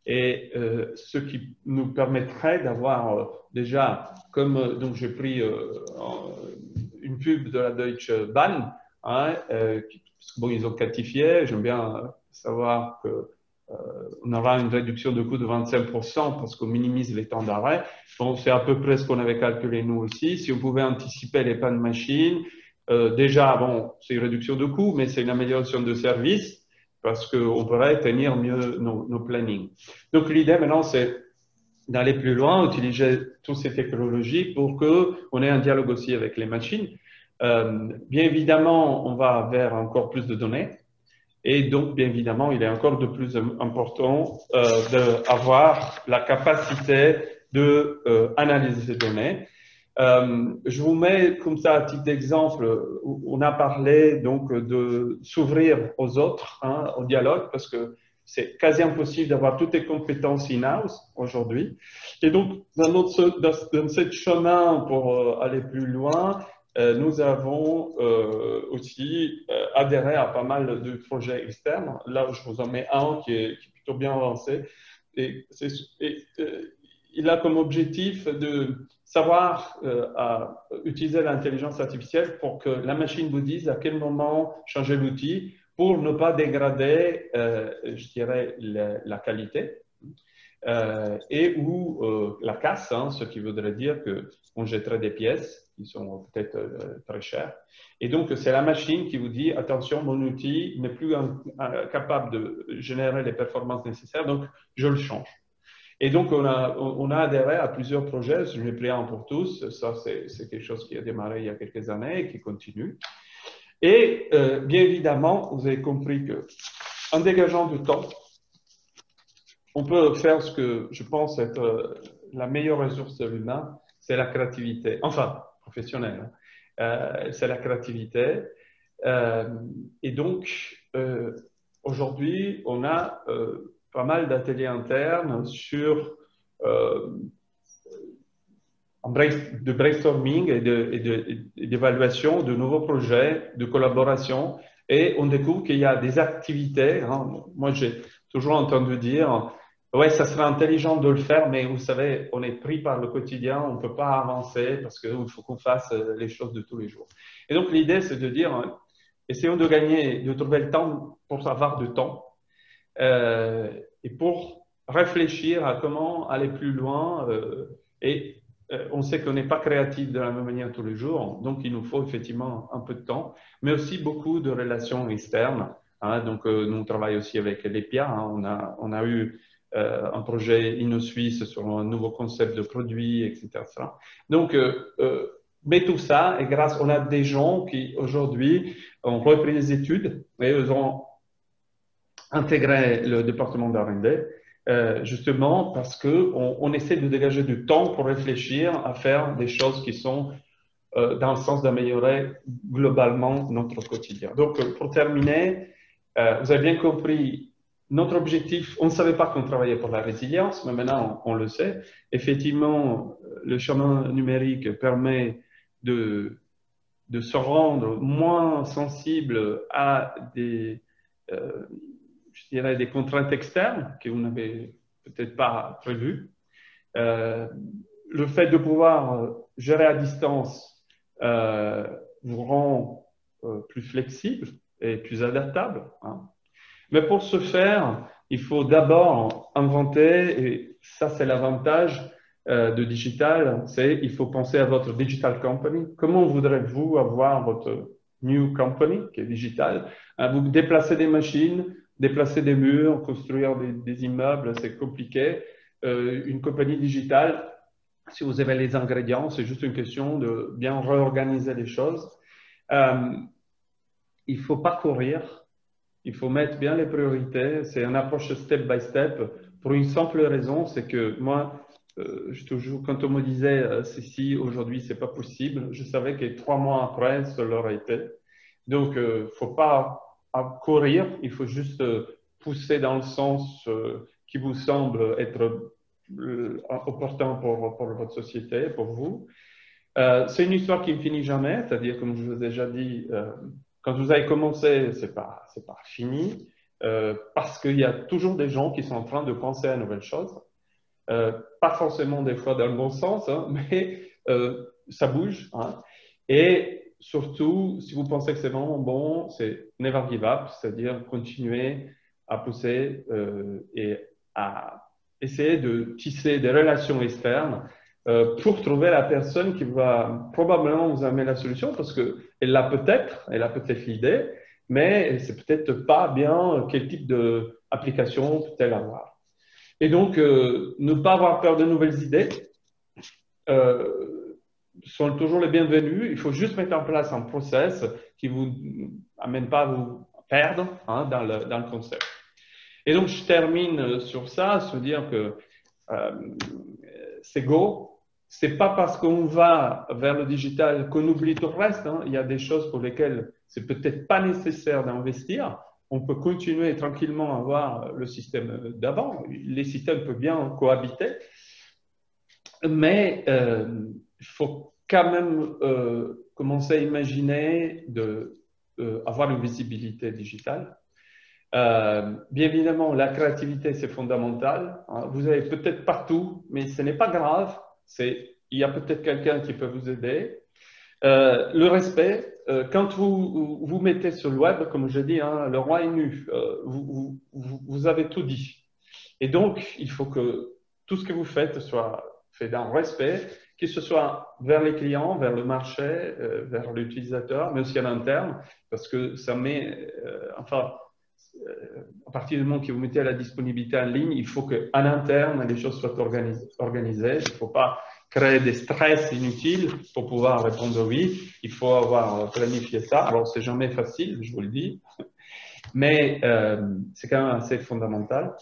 Et ce qui nous permettrait d'avoir déjà, comme donc j'ai pris une pub de la Deutsche Bahn, hein, parce que bon, ils ont quantifié, j'aime bien savoir qu'on aura une réduction de coût de 25% parce qu'on minimise les temps d'arrêt. Bon, c'est à peu près ce qu'on avait calculé nous aussi. Si on pouvait anticiper les pannes de machines, déjà, bon, c'est une réduction de coût, mais c'est une amélioration de service, parce qu'on pourrait tenir mieux nos plannings. Donc, l'idée maintenant, c'est d'aller plus loin, utiliser toutes ces technologies pour qu'on ait un dialogue aussi avec les machines. Bien évidemment, on va vers encore plus de données. Et donc, bien évidemment, il est encore de plus important d'avoir la capacité d'analyser ces données. Je vous mets comme ça à titre d'exemple, on a parlé donc de s'ouvrir aux autres, hein, au dialogue, parce que c'est quasi impossible d'avoir toutes les compétences in-house aujourd'hui. Et donc, dans ce chemin pour aller plus loin, nous avons aussi adhéré à pas mal de projets externes. Là, je vous en mets un qui est plutôt bien avancé. il a comme objectif de savoir utiliser l'intelligence artificielle pour que la machine vous dise à quel moment changer l'outil pour ne pas dégrader, je dirais, la qualité et ou la casse, hein, ce qui voudrait dire qu'on jetterait des pièces qui sont peut-être très chères. Et donc, c'est la machine qui vous dit, attention, mon outil n'est plus capable de générer les performances nécessaires, donc je le change. Et donc, on a adhéré à plusieurs projets. Je l'ai pris un pour tous. Ça, c'est quelque chose qui a démarré il y a quelques années et qui continue. Et bien évidemment, vous avez compris qu'en dégageant du temps, on peut faire ce que je pense être la meilleure ressource de l'humain, c'est la créativité. Enfin, professionnelle. C'est la créativité. Et donc, aujourd'hui, on a pas mal d'ateliers internes sur de brainstorming et d'évaluation de nouveaux projets, de collaboration. Et on découvre qu'il y a des activités. Hein. Moi, j'ai toujours entendu dire, ouais, ça serait intelligent de le faire, mais vous savez, on est pris par le quotidien, on ne peut pas avancer parce qu'il faut qu'on fasse les choses de tous les jours. Et donc, l'idée, c'est de dire, essayons de gagner, de trouver le temps pour avoir du temps. Et pour réfléchir à comment aller plus loin. On sait qu'on n'est pas créatif de la même manière tous les jours, donc il nous faut effectivement un peu de temps, mais aussi beaucoup de relations externes. Hein, donc, nous, on travaille aussi avec l'EPIA. Hein, on a eu un projet InnoSuisse sur un nouveau concept de produit, etc. Donc, mais tout ça, et grâce, on a des gens qui aujourd'hui ont repris des études et ils ont intégré le département d'R&D, justement parce qu'on essaie de dégager du temps pour réfléchir à faire des choses qui sont dans le sens d'améliorer globalement notre quotidien. Donc, pour terminer, vous avez bien compris, notre objectif, on ne savait pas qu'on travaillait pour la résilience, mais maintenant on le sait. Effectivement, le chemin numérique permet de se rendre moins sensible à des je dirais, des contraintes externes que vous n'avez peut-être pas prévues. Le fait de pouvoir gérer à distance vous rend plus flexible et plus adaptable. Hein. Mais pour ce faire, il faut d'abord inventer, et ça c'est l'avantage de digital, c'est il faut penser à votre digital company. Comment voudrez-vous avoir votre new company qui est digital? Vous déplacez des machines, déplacer des murs, construire des immeubles, c'est compliqué. Une compagnie digitale, si vous avez les ingrédients, c'est juste une question de bien réorganiser les choses. Il ne faut pas courir, il faut mettre bien les priorités. C'est une approche step by step pour une simple raison, c'est que moi, quand on me disait ceci, aujourd'hui, ce n'est pas possible, je savais que 3 mois après, ça l'aurait été. Donc, il ne faut pas à courir, il faut juste pousser dans le sens qui vous semble être opportun pour votre société, pour vous. C'est une histoire qui ne finit jamais, c'est-à-dire, comme je vous ai déjà dit, quand vous avez commencé, c'est pas fini, parce qu'il y a toujours des gens qui sont en train de penser à de nouvelles choses. Pas forcément des fois dans le bon sens, hein, mais ça bouge. Hein. Et surtout, si vous pensez que c'est vraiment bon, c'est never give up, c'est-à-dire continuer à pousser et à essayer de tisser des relations externes pour trouver la personne qui va probablement vous amener la solution, parce qu'elle a peut-être l'idée, mais c'est peut-être pas bien quel type d'application peut-elle avoir. Et donc, ne pas avoir peur de nouvelles idées sont toujours les bienvenus. Il faut juste mettre en place un process qui ne vous amène pas à vous perdre hein, dans le concept. Et donc, je termine sur ça, se dire que c'est go. C'est pas parce qu'on va vers le digital qu'on oublie tout le reste. Hein. Il y a des choses pour lesquelles c'est peut-être pas nécessaire d'investir. On peut continuer tranquillement à avoir le système d'avant. Les systèmes peuvent bien cohabiter. Mais il faut quand même commencer à imaginer avoir une visibilité digitale. Bien évidemment, la créativité, c'est fondamental. Hein. Vous avez peut-être partout, mais ce n'est pas grave. Il y a peut-être quelqu'un qui peut vous aider. Le respect, quand vous mettez sur le web, comme je dis, hein, le roi est nu, vous avez tout dit. Et donc, il faut que tout ce que vous faites soit fait dans le respect, que ce soit vers les clients, vers le marché, vers l'utilisateur, mais aussi à l'interne, parce que ça met, à partir du moment que vous mettez la disponibilité en ligne, il faut qu'à l'interne, les choses soient organisées. Il ne faut pas créer des stress inutiles pour pouvoir répondre oui. Il faut avoir planifié ça. Alors, c'est jamais facile, je vous le dis, mais c'est quand même assez fondamental.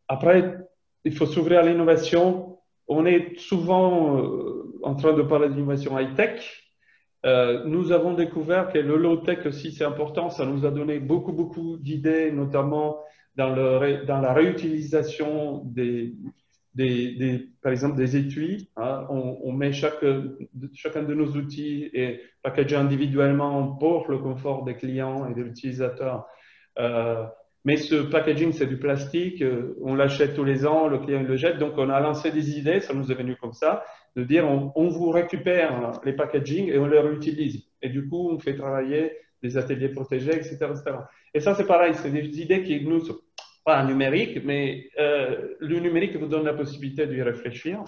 Après, il faut s'ouvrir à l'innovation. On est souvent en train de parler d'innovation high-tech. Nous avons découvert que le low-tech aussi, c'est important. Ça nous a donné beaucoup d'idées, notamment dans la réutilisation par exemple, des étuis. Hein. On met chacun de nos outils et packagé individuellement pour le confort des clients et des utilisateurs. Mais ce packaging, c'est du plastique. On l'achète tous les ans, le client le jette. Donc, on a lancé des idées, ça nous est venu comme ça, de dire on vous récupère les packaging et on les réutilise. Et du coup, on fait travailler des ateliers protégés, etc. Et ça, c'est pareil, c'est des idées qui nous sont pas numériques, mais le numérique vous donne la possibilité d'y réfléchir.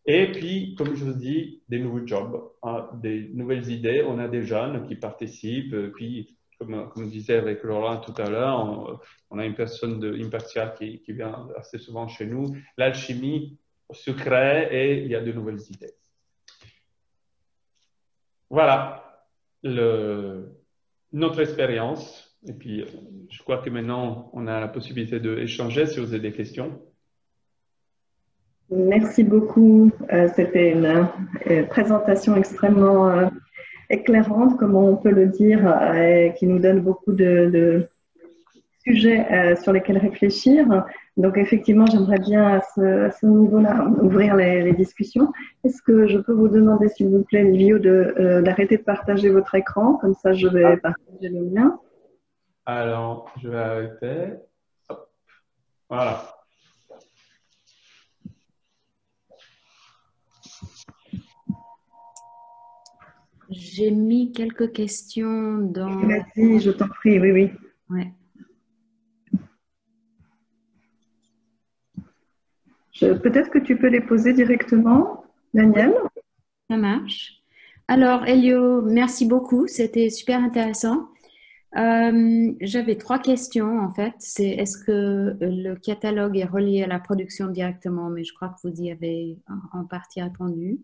Et puis, comme je vous dis, des nouveaux jobs, hein, des nouvelles idées. On a des jeunes qui participent. Puis, comme je disais avec Laurent tout à l'heure, on a une personne impartiale qui vient assez souvent chez nous. L'alchimie se crée et il y a de nouvelles idées. Voilà notre expérience. Et puis, je crois que maintenant, on a la possibilité d'échanger si vous avez des questions. Merci beaucoup. C'était une présentation extrêmement éclairante, comme on peut le dire, et qui nous donne beaucoup de sujets sur lesquels réfléchir. Donc, effectivement, j'aimerais bien à ce niveau-là ouvrir les discussions. Est-ce que je peux vous demander, s'il vous plaît, Livio, d'arrêter de partager votre écran? Comme ça, je vais partager le mien. Alors, je vais arrêter. Hop. Voilà. J'ai mis quelques questions dans… Vas-y, je t'en prie, oui. Ouais. Peut-être que tu peux les poser directement, Daniel. Ça marche. Alors, Elio, merci beaucoup. C'était super intéressant. J'avais 3 questions, en fait. C'est est-ce que le catalogue est relié à la production directement? Mais je crois que vous y avez en partie répondu.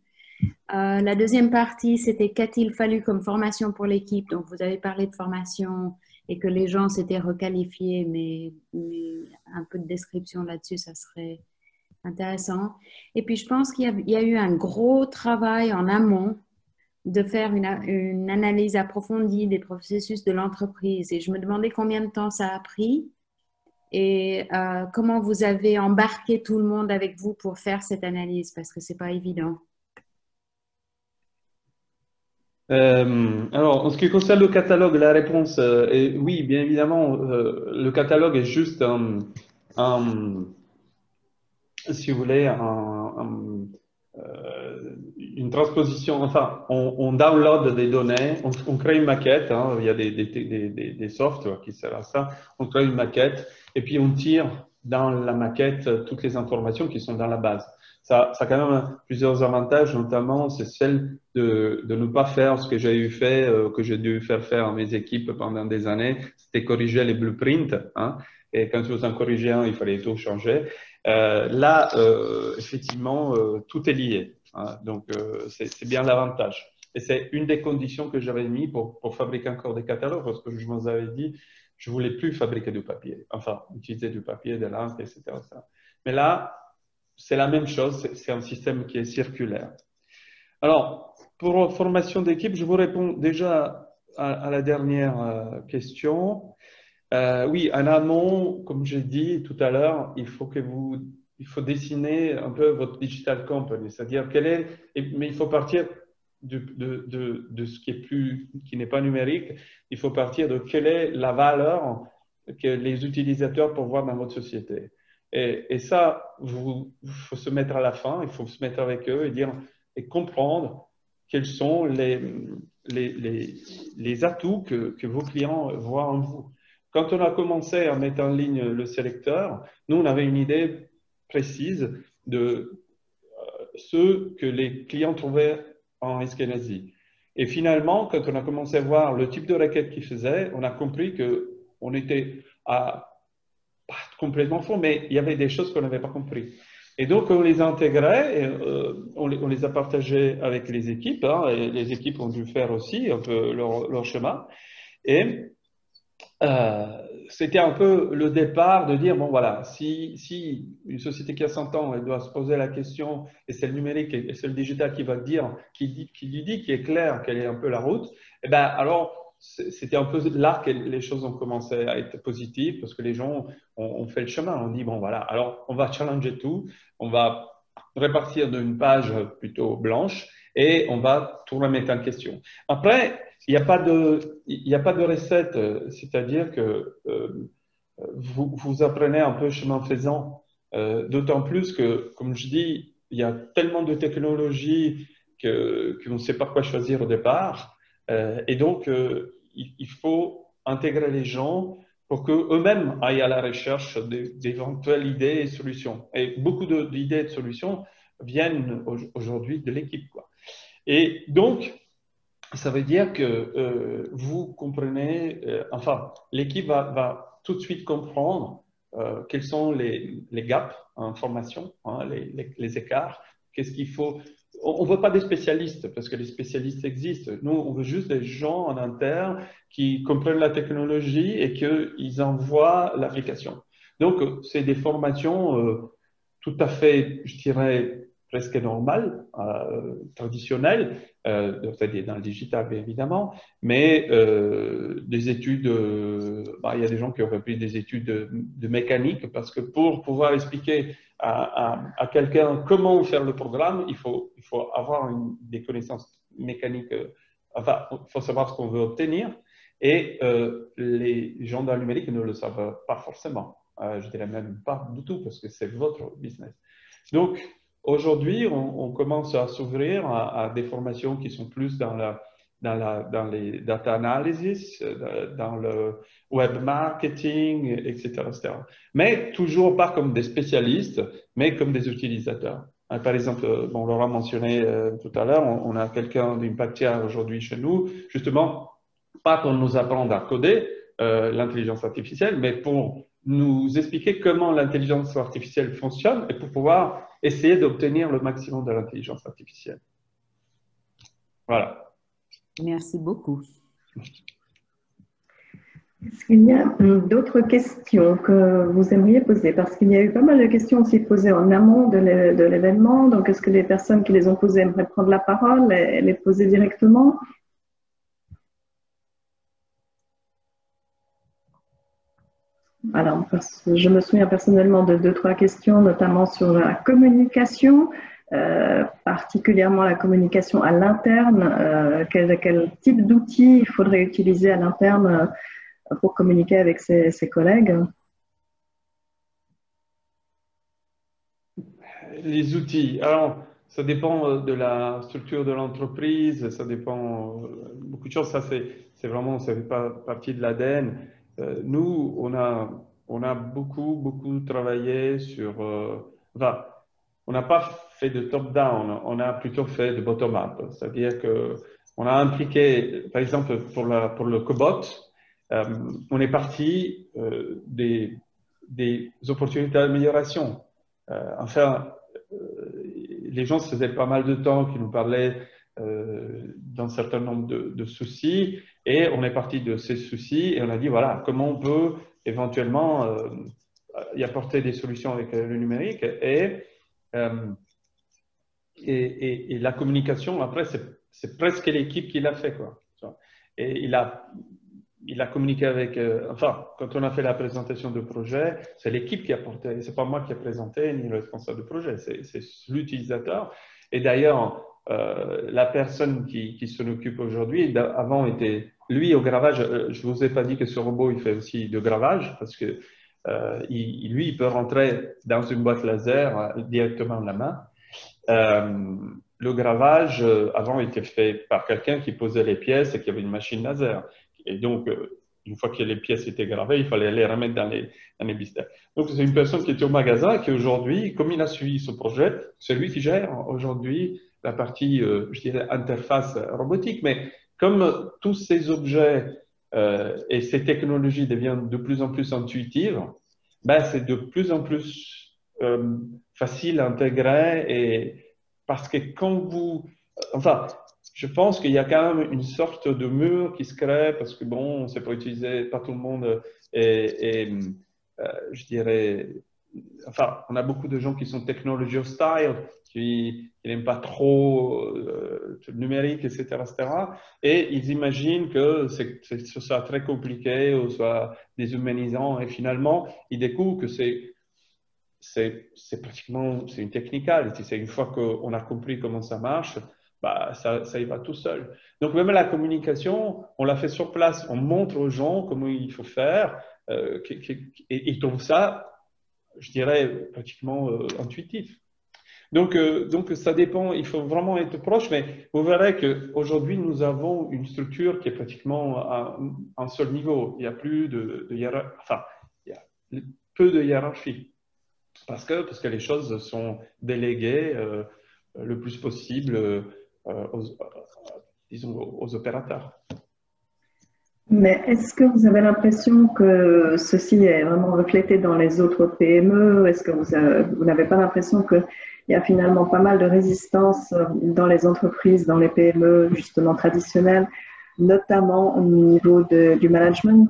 La deuxième partie, c'était qu'a-t-il fallu comme formation pour l'équipe? Donc, vous avez parlé de formation et que les gens s'étaient requalifiés, mais un peu de description là-dessus, ça serait intéressant. Et puis, je pense qu'il y a eu un gros travail en amont de faire une analyse approfondie des processus de l'entreprise. Et je me demandais combien de temps ça a pris et comment vous avez embarqué tout le monde avec vous pour faire cette analyse, parce que ce n'est pas évident. Alors, en ce qui concerne le catalogue, la réponse est oui, bien évidemment, le catalogue est juste si vous voulez, une transposition, enfin, on download des données, on crée une maquette, hein, il y a des softs qui servent à ça, on crée une maquette et puis on tire dans la maquette toutes les informations qui sont dans la base. Ça a quand même plusieurs avantages, notamment c'est celle de ne pas faire ce que j'ai que j'ai dû faire à mes équipes pendant des années, c'était corriger les blueprints, hein, et quand vous en corrigez un, il fallait tout changer. Là, effectivement, tout est lié. Hein, donc, c'est bien l'avantage. Et c'est une des conditions que j'avais mis pour fabriquer encore des catalogues, parce que je vous avais dit, je voulais plus fabriquer du papier. Enfin, utiliser du papier, de l'encre, etc. Mais là, c'est la même chose. C'est un système qui est circulaire. Alors, pour formation d'équipe, je vous réponds déjà à la dernière question. Oui, en amont, comme j'ai dit tout à l'heure, il faut dessiner un peu votre digital company, c'est-à-dire mais il faut partir de ce qui n'est pas numérique, il faut partir de quelle est la valeur que les utilisateurs peuvent voir dans votre société. Et ça, il faut se mettre à la fin, il faut se mettre avec eux et comprendre quels sont les atouts que vos clients voient en vous. Quand on a commencé à mettre en ligne le sélecteur, nous, on avait une idée précise de ce que les clients trouvaient en Eskenazi. Et finalement, quand on a commencé à voir le type de requête qu'ils faisaient, on a compris qu'on était pas complètement faux, mais il y avait des choses qu'on n'avait pas compris. Et donc, on les a intégrés, et, on les a partagés avec les équipes, hein, et les équipes ont dû faire aussi un peu leur chemin. Et c'était un peu le départ de dire, bon voilà, si une société qui a 100 ans, elle doit se poser la question, et c'est le numérique et c'est le digital qui va dire, qui lui dit, qui est clair, quelle est un peu la route, et ben alors, c'était un peu là que les choses ont commencé à être positives, parce que les gens ont fait le chemin, on dit, bon voilà, alors on va challenger tout, on va repartir d'une page plutôt blanche, et on va tout remettre en question. Après, il n'y a pas de recette, c'est-à-dire que vous apprenez un peu chemin faisant, d'autant plus que, comme je dis, il y a tellement de technologies qu'on ne sait pas quoi choisir au départ, et donc il faut intégrer les gens pour qu'eux-mêmes aillent à la recherche d'éventuelles idées et solutions. Et beaucoup d'idées et de solutions viennent aujourd'hui de l'équipe, quoi. Et donc, ça veut dire que vous comprenez, enfin, l'équipe va tout de suite comprendre quels sont les gaps en formation, hein, les écarts, qu'est-ce qu'il faut. On ne veut pas des spécialistes, parce que les spécialistes existent. Nous, on veut juste des gens en interne qui comprennent la technologie et qu'ils en voient l'application. Donc, c'est des formations tout à fait, je dirais, presque normales, traditionnelles, c'est-à-dire dans le digital, bien évidemment, mais des études, il y a des gens qui auraient pris des études de mécanique, parce que pour pouvoir expliquer à quelqu'un comment faire le programme, il faut avoir des connaissances mécaniques, enfin, il faut savoir ce qu'on veut obtenir, et les gens dans le numérique ne le savent pas forcément. Je dirais même pas du tout, parce que c'est votre business. Donc, aujourd'hui, on commence à s'ouvrir à des formations qui sont plus dans les data analysis, dans le web marketing, etc., etc. Mais toujours pas comme des spécialistes, mais comme des utilisateurs. Par exemple, bon, Laura mentionné tout à l'heure, on a quelqu'un d'Impactia aujourd'hui chez nous, justement, pas pour nous apprendre à coder l'intelligence artificielle, mais pour nous expliquer comment l'intelligence artificielle fonctionne et pour pouvoir essayer d'obtenir le maximum de l'intelligence artificielle. Voilà. Merci beaucoup. Est-ce qu'il y a d'autres questions que vous aimeriez poser? Parce qu'il y a eu pas mal de questions aussi posées en amont de l'événement. Donc, est-ce que les personnes qui les ont posées aimeraient prendre la parole et les poser directement? Alors, je me souviens personnellement de 2-3 questions, notamment sur la communication, particulièrement la communication à l'interne. Quel type d'outils il faudrait utiliser à l'interne pour communiquer avec ses collègues? Les outils. Alors, ça dépend de la structure de l'entreprise, ça dépend beaucoup de choses. Ça, c'est vraiment, ça fait pas partie de l'ADN. Nous, on a beaucoup travaillé sur. Enfin, on n'a pas fait de top-down, on a plutôt fait de bottom-up. C'est-à-dire que on a impliqué, par exemple, pour le cobot, on est parti des opportunités d'amélioration. Enfin, les gens se faisaient pas mal de temps qui nous parlaient d'un certain nombre de soucis, et on est parti de ces soucis et on a dit voilà, comment on peut éventuellement y apporter des solutions avec le numérique, et la communication, après, c'est presque l'équipe qui l'a fait, quoi. Et il a communiqué avec, enfin, quand on a fait la présentation de projet, c'est l'équipe qui a porté, c'est pas moi qui ai présenté, ni le responsable de projet, c'est l'utilisateur. Et d'ailleurs, la personne qui s'en occupe aujourd'hui, avant était, lui au gravage, je ne vous ai pas dit que ce robot, il fait aussi de gravage, parce que lui, il peut rentrer dans une boîte laser directement la main. Le gravage, avant, était fait par quelqu'un qui posait les pièces et qui avait une machine laser. Et donc, une fois que les pièces étaient gravées, il fallait les remettre dans les blisters. Donc, c'est une personne qui était au magasin qui aujourd'hui, comme il a suivi ce projet, c'est lui qui gère aujourd'hui la partie, je dirais, interface robotique. Mais comme tous ces objets et ces technologies deviennent de plus en plus intuitives, ben, c'est de plus en plus facile à intégrer et parce que quand vous... Enfin, je pense qu'il y a quand même une sorte de mur qui se crée parce que, bon, on ne sait pas utiliser, pas tout le monde je dirais... Enfin, on a beaucoup de gens qui sont technology hostile, qui n'aiment pas trop le numérique, etc., etc. Et ils imaginent que ce soit très compliqué ou soit déshumanisant. Et finalement, ils découvrent que c'est pratiquement une technicale. C'est une fois qu'on a compris comment ça marche, bah, ça y va tout seul. Donc même la communication, on la fait sur place, on montre aux gens comment il faut faire, et ils trouvent ça, je dirais, pratiquement intuitif. Donc ça dépend, il faut vraiment être proche, mais vous verrez qu'aujourd'hui, nous avons une structure qui est pratiquement à un seul niveau. Il n'y a plus de hiérarchie, enfin, il y a peu de hiérarchie. Parce que les choses sont déléguées le plus possible disons, aux opérateurs. Mais est-ce que vous avez l'impression que ceci est vraiment reflété dans les autres PME? Est-ce que vous n'avez pas l'impression qu'il y a finalement pas mal de résistance dans les entreprises, dans les PME justement traditionnelles, notamment au niveau du management?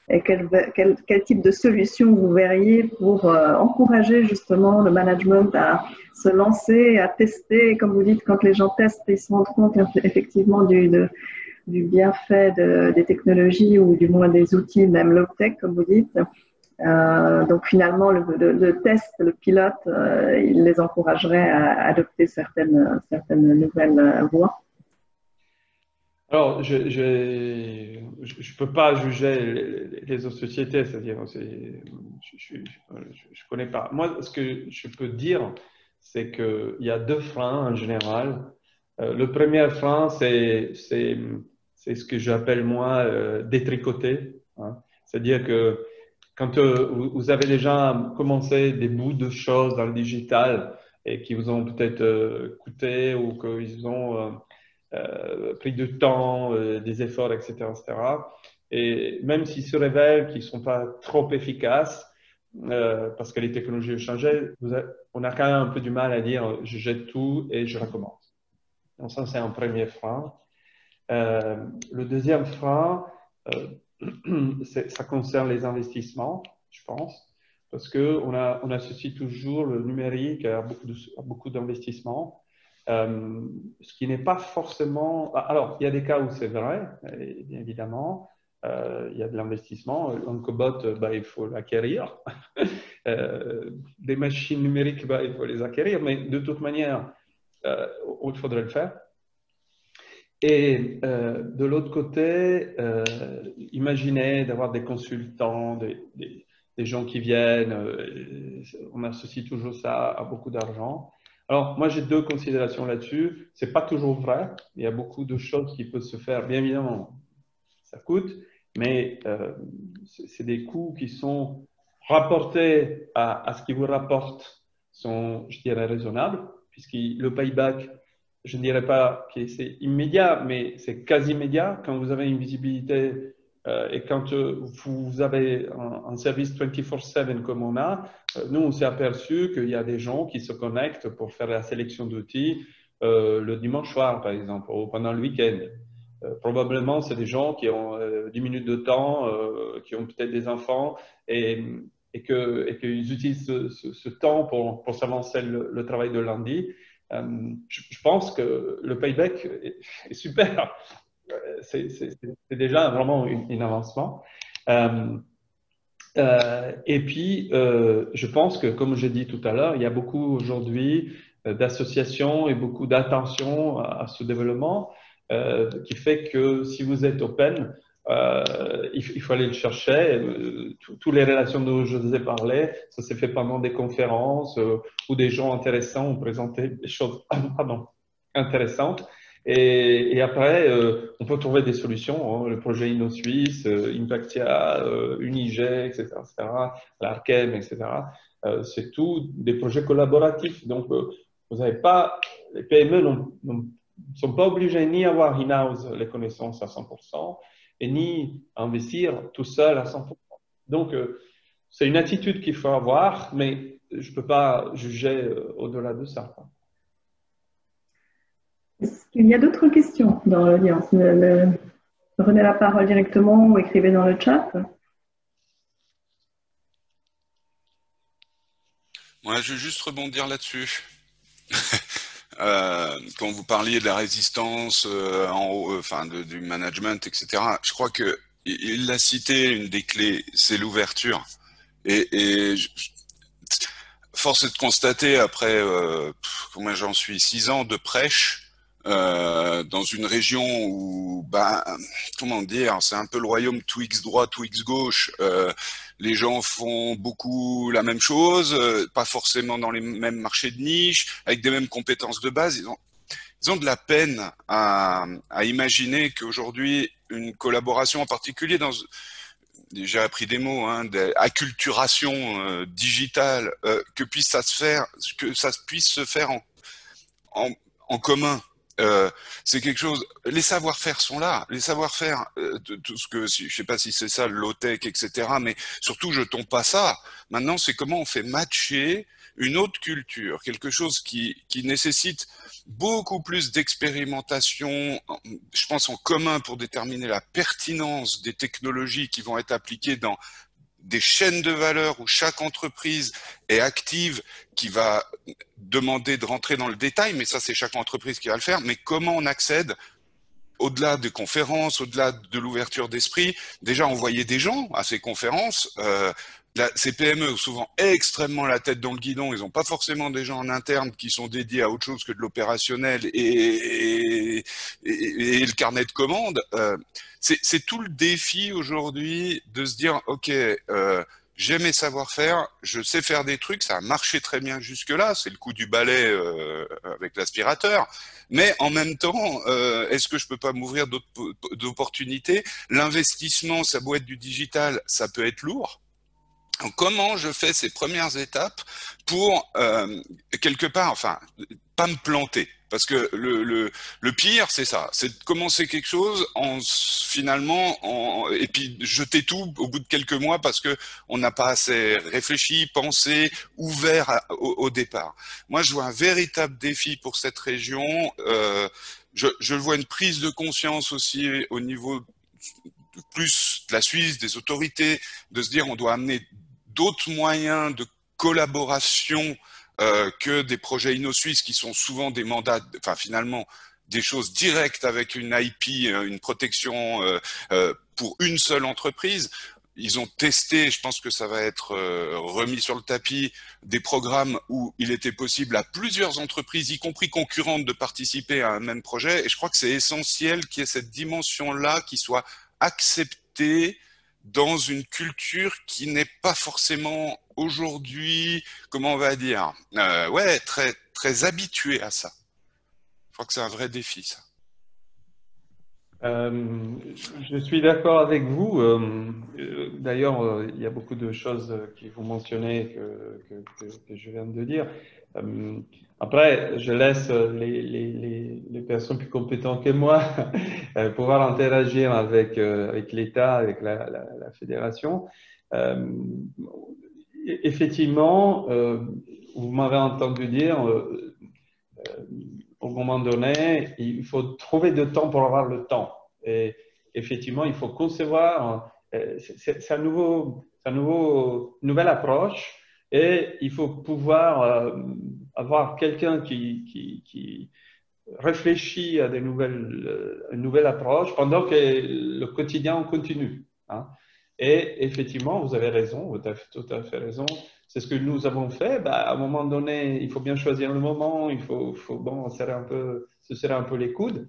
Et quel type de solution vous verriez pour encourager justement le management à se lancer, à tester? Comme vous dites, quand les gens testent, ils se rendent compte effectivement du bienfait des technologies ou du moins des outils, même low-tech, comme vous dites. Donc finalement, le test, le pilote, il les encouragerait à adopter certaines nouvelles voies. Alors, je ne peux pas juger les autres sociétés, c'est-à-dire, je ne connais pas. Moi, ce que je peux dire, c'est qu'il y a deux freins en général. Le premier frein, c'est ce que j'appelle moi détricoter. Hein. C'est-à-dire que quand vous avez déjà commencé des bouts de choses dans le digital et qui vous ont peut-être coûté ou qu'ils ont pris du temps, des efforts, etc., etc. Et même s'ils se révèlent qu'ils ne sont pas trop efficaces, parce que les technologies ont changé, on a quand même un peu du mal à dire je jette tout et je recommence. Donc ça, c'est un premier frein. Le deuxième frein, ça concerne les investissements, je pense, parce qu'on associe toujours le numérique à beaucoup d'investissements. Ce qui n'est pas forcément... Alors, il y a des cas où c'est vrai, bien évidemment. Il y a de l'investissement. Un cobot, il faut l'acquérir. Des machines numériques, il faut les acquérir. Mais de toute manière, il faudrait le faire. Et de l'autre côté, imaginez d'avoir des consultants, des gens qui viennent. On associe toujours ça à beaucoup d'argent. Alors, moi, j'ai deux considérations là-dessus. C'est pas toujours vrai. Il y a beaucoup de choses qui peuvent se faire. Bien évidemment, ça coûte, mais c'est des coûts qui sont rapportés à ce qui vous rapporte sont, je dirais, raisonnables, puisque le payback, je ne dirais pas que c'est immédiat, mais c'est quasi immédiat quand vous avez une visibilité et quand vous avez un service 24/7 comme on a. Nous, on s'est aperçu qu'il y a des gens qui se connectent pour faire la sélection d'outils le dimanche soir, par exemple, ou pendant le week-end. Probablement, c'est des gens qui ont 10 minutes de temps, qui ont peut-être des enfants et qu'ils utilisent ce temps pour s'avancer le travail de lundi. Je pense que le payback est super. C'est déjà vraiment un avancement. Et puis, je pense que, comme j'ai dit tout à l'heure, il y a beaucoup aujourd'hui d'associations et beaucoup d'attention à ce développement qui fait que si vous êtes open, il faut aller le chercher. Toutes les relations dont je vous ai parlé, ça s'est fait pendant des conférences où des gens intéressants ont présenté des choses intéressantes. Et après, on peut trouver des solutions. Hein, le projet InnoSuisse, Impactia, Unige, etc., l'Archem, etc. C'est tout des projets collaboratifs. Donc, vous n'avez pas, les PME ne sont pas obligés ni à avoir in-house les connaissances à 100% et ni à investir tout seul à 100%. Donc, c'est une attitude qu'il faut avoir, mais je ne peux pas juger au-delà de ça. Est-ce qu'il y a d'autres questions dans l'audience? Prenez la parole directement ou écrivez dans le chat. Moi, je vais juste rebondir là-dessus. Quand vous parliez de la résistance enfin du management, etc., je crois que il l'a cité, une des clés, c'est l'ouverture. Et force est de constater, après, combien j'en suis, 6 ans de prêche, dans une région où, comment dire, c'est un peu le royaume tout X droit, tout X gauche. Les gens font beaucoup la même chose, pas forcément dans les mêmes marchés de niche, avec des mêmes compétences de base. Ils ont de la peine à imaginer qu'aujourd'hui, une collaboration en particulier dans... J'ai appris des mots, hein, d'acculturation digitale, que ça puisse se faire en commun. C'est quelque chose. Les savoir-faire sont là. Les savoir-faire, tout ce que, je sais pas si c'est ça, le low-tech, etc. Mais surtout, je tombe pas ça. Maintenant, c'est comment on fait matcher une autre culture, quelque chose qui nécessite beaucoup plus d'expérimentation, je pense en commun pour déterminer la pertinence des technologies qui vont être appliquées dans des chaînes de valeur où chaque entreprise est active, qui va demander de rentrer dans le détail, mais ça c'est chaque entreprise qui va le faire, mais comment on accède au-delà des conférences, au-delà de l'ouverture d'esprit, déjà envoyer des gens à ces conférences. Ces PME ont souvent extrêmement la tête dans le guidon, ils n'ont pas forcément des gens en interne qui sont dédiés à autre chose que de l'opérationnel et le carnet de commandes. C'est tout le défi aujourd'hui de se dire, ok, j'ai mes savoir-faire, je sais faire des trucs, ça a marché très bien jusque-là, c'est le coup du balai avec l'aspirateur, mais en même temps, est-ce que je peux pas m'ouvrir d'autres opportunités? L'investissement, ça doit être du digital, ça peut être lourd. Donc, comment je fais ces premières étapes pour, quelque part, enfin, pas me planter? Parce que le pire, c'est ça, c'est de commencer quelque chose et puis jeter tout au bout de quelques mois parce que on n'a pas assez réfléchi, pensé, ouvert au départ. Moi, je vois un véritable défi pour cette région. Je vois une prise de conscience aussi au niveau plus de la Suisse, des autorités, de se dire on doit amener d'autres moyens de collaboration que des projets InnoSuisse qui sont souvent des mandats, enfin finalement des choses directes avec une IP, une protection pour une seule entreprise. Ils ont testé, je pense que ça va être remis sur le tapis, des programmes où il était possible à plusieurs entreprises, y compris concurrentes, de participer à un même projet. Et je crois que c'est essentiel qu'il y ait cette dimension-là qui soit acceptée dans une culture qui n'est pas forcément aujourd'hui, comment on va dire, très, très habituée à ça. Je crois que c'est un vrai défi, ça. Je suis d'accord avec vous. D'ailleurs, il y a beaucoup de choses que vous mentionnez que je viens de dire. Après, je laisse les personnes plus compétentes que moi pouvoir interagir avec l'État, avec la fédération. Effectivement, vous m'avez entendu dire, au moment donné, il faut trouver du temps pour avoir le temps. Et effectivement, il faut concevoir, c'est une nouvelle approche et il faut pouvoir avoir quelqu'un qui réfléchit à une nouvelle approche pendant que le quotidien continue. Hein. Et effectivement, vous avez raison, vous avez tout à fait raison. c'est ce que nous avons fait. Bah, à un moment donné, il faut bien choisir le moment, il faut bon, se serrer un peu les coudes.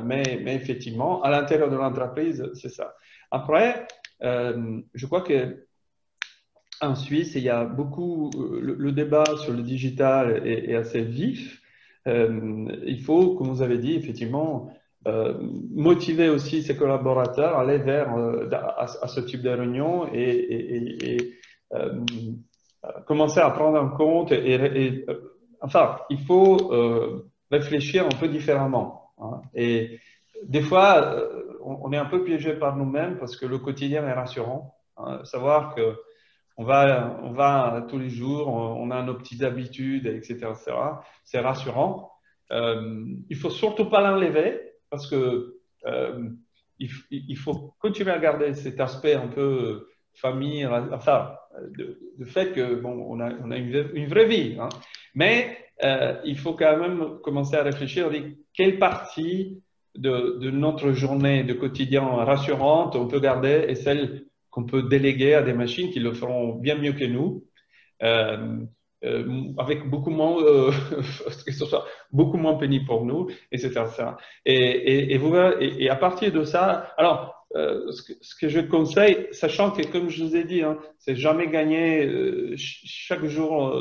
Mais effectivement, à l'intérieur de l'entreprise, c'est ça. Après, je crois que en Suisse, il y a beaucoup, le débat sur le digital est assez vif. Il faut, comme vous avez dit, effectivement, motiver aussi ses collaborateurs à aller vers à ce type de réunion et commencer à prendre en compte. Enfin, il faut réfléchir un peu différemment. Hein. Et des fois, on est un peu piégé par nous-mêmes parce que le quotidien est rassurant. Hein. Savoir que on va tous les jours, on a nos petites habitudes, etc., etc. C'est rassurant. Il faut surtout pas l'enlever parce que il faut continuer à garder cet aspect un peu famille, enfin, de fait que bon, on a une vraie vie, hein. Mais il faut quand même commencer à réfléchir à quelle partie de notre journée de quotidien rassurante on peut garder et celle qu'on peut déléguer à des machines qui le feront bien mieux que nous, avec beaucoup moins, que ce soit beaucoup moins pénible pour nous, etc. Et à partir de ça, alors, ce que je conseille, sachant que, comme je vous ai dit, hein, c'est jamais gagné, chaque jour,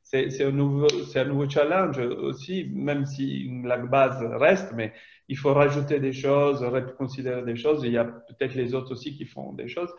c'est un nouveau challenge aussi, même si la base reste, mais il faut rajouter des choses, reconsidérer des choses. Il y a peut-être les autres aussi qui font des choses.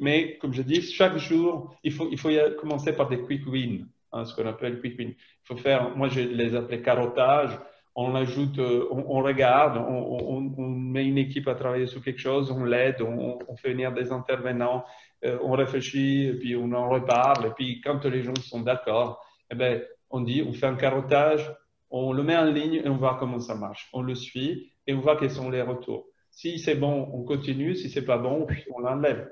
Mais comme je dis, chaque jour, il faut commencer par des quick wins, hein, ce qu'on appelle quick wins. Il faut faire, moi je les appelle carottage. On ajoute, on regarde, on met une équipe à travailler sur quelque chose, on l'aide, on fait venir des intervenants, on réfléchit, et puis on en reparle. Et puis quand les gens sont d'accord, eh ben, on dit, on fait un carottage, on le met en ligne et on voit comment ça marche. On le suit et on voit quels sont les retours. Si c'est bon, on continue. Si c'est pas bon, on l'enlève.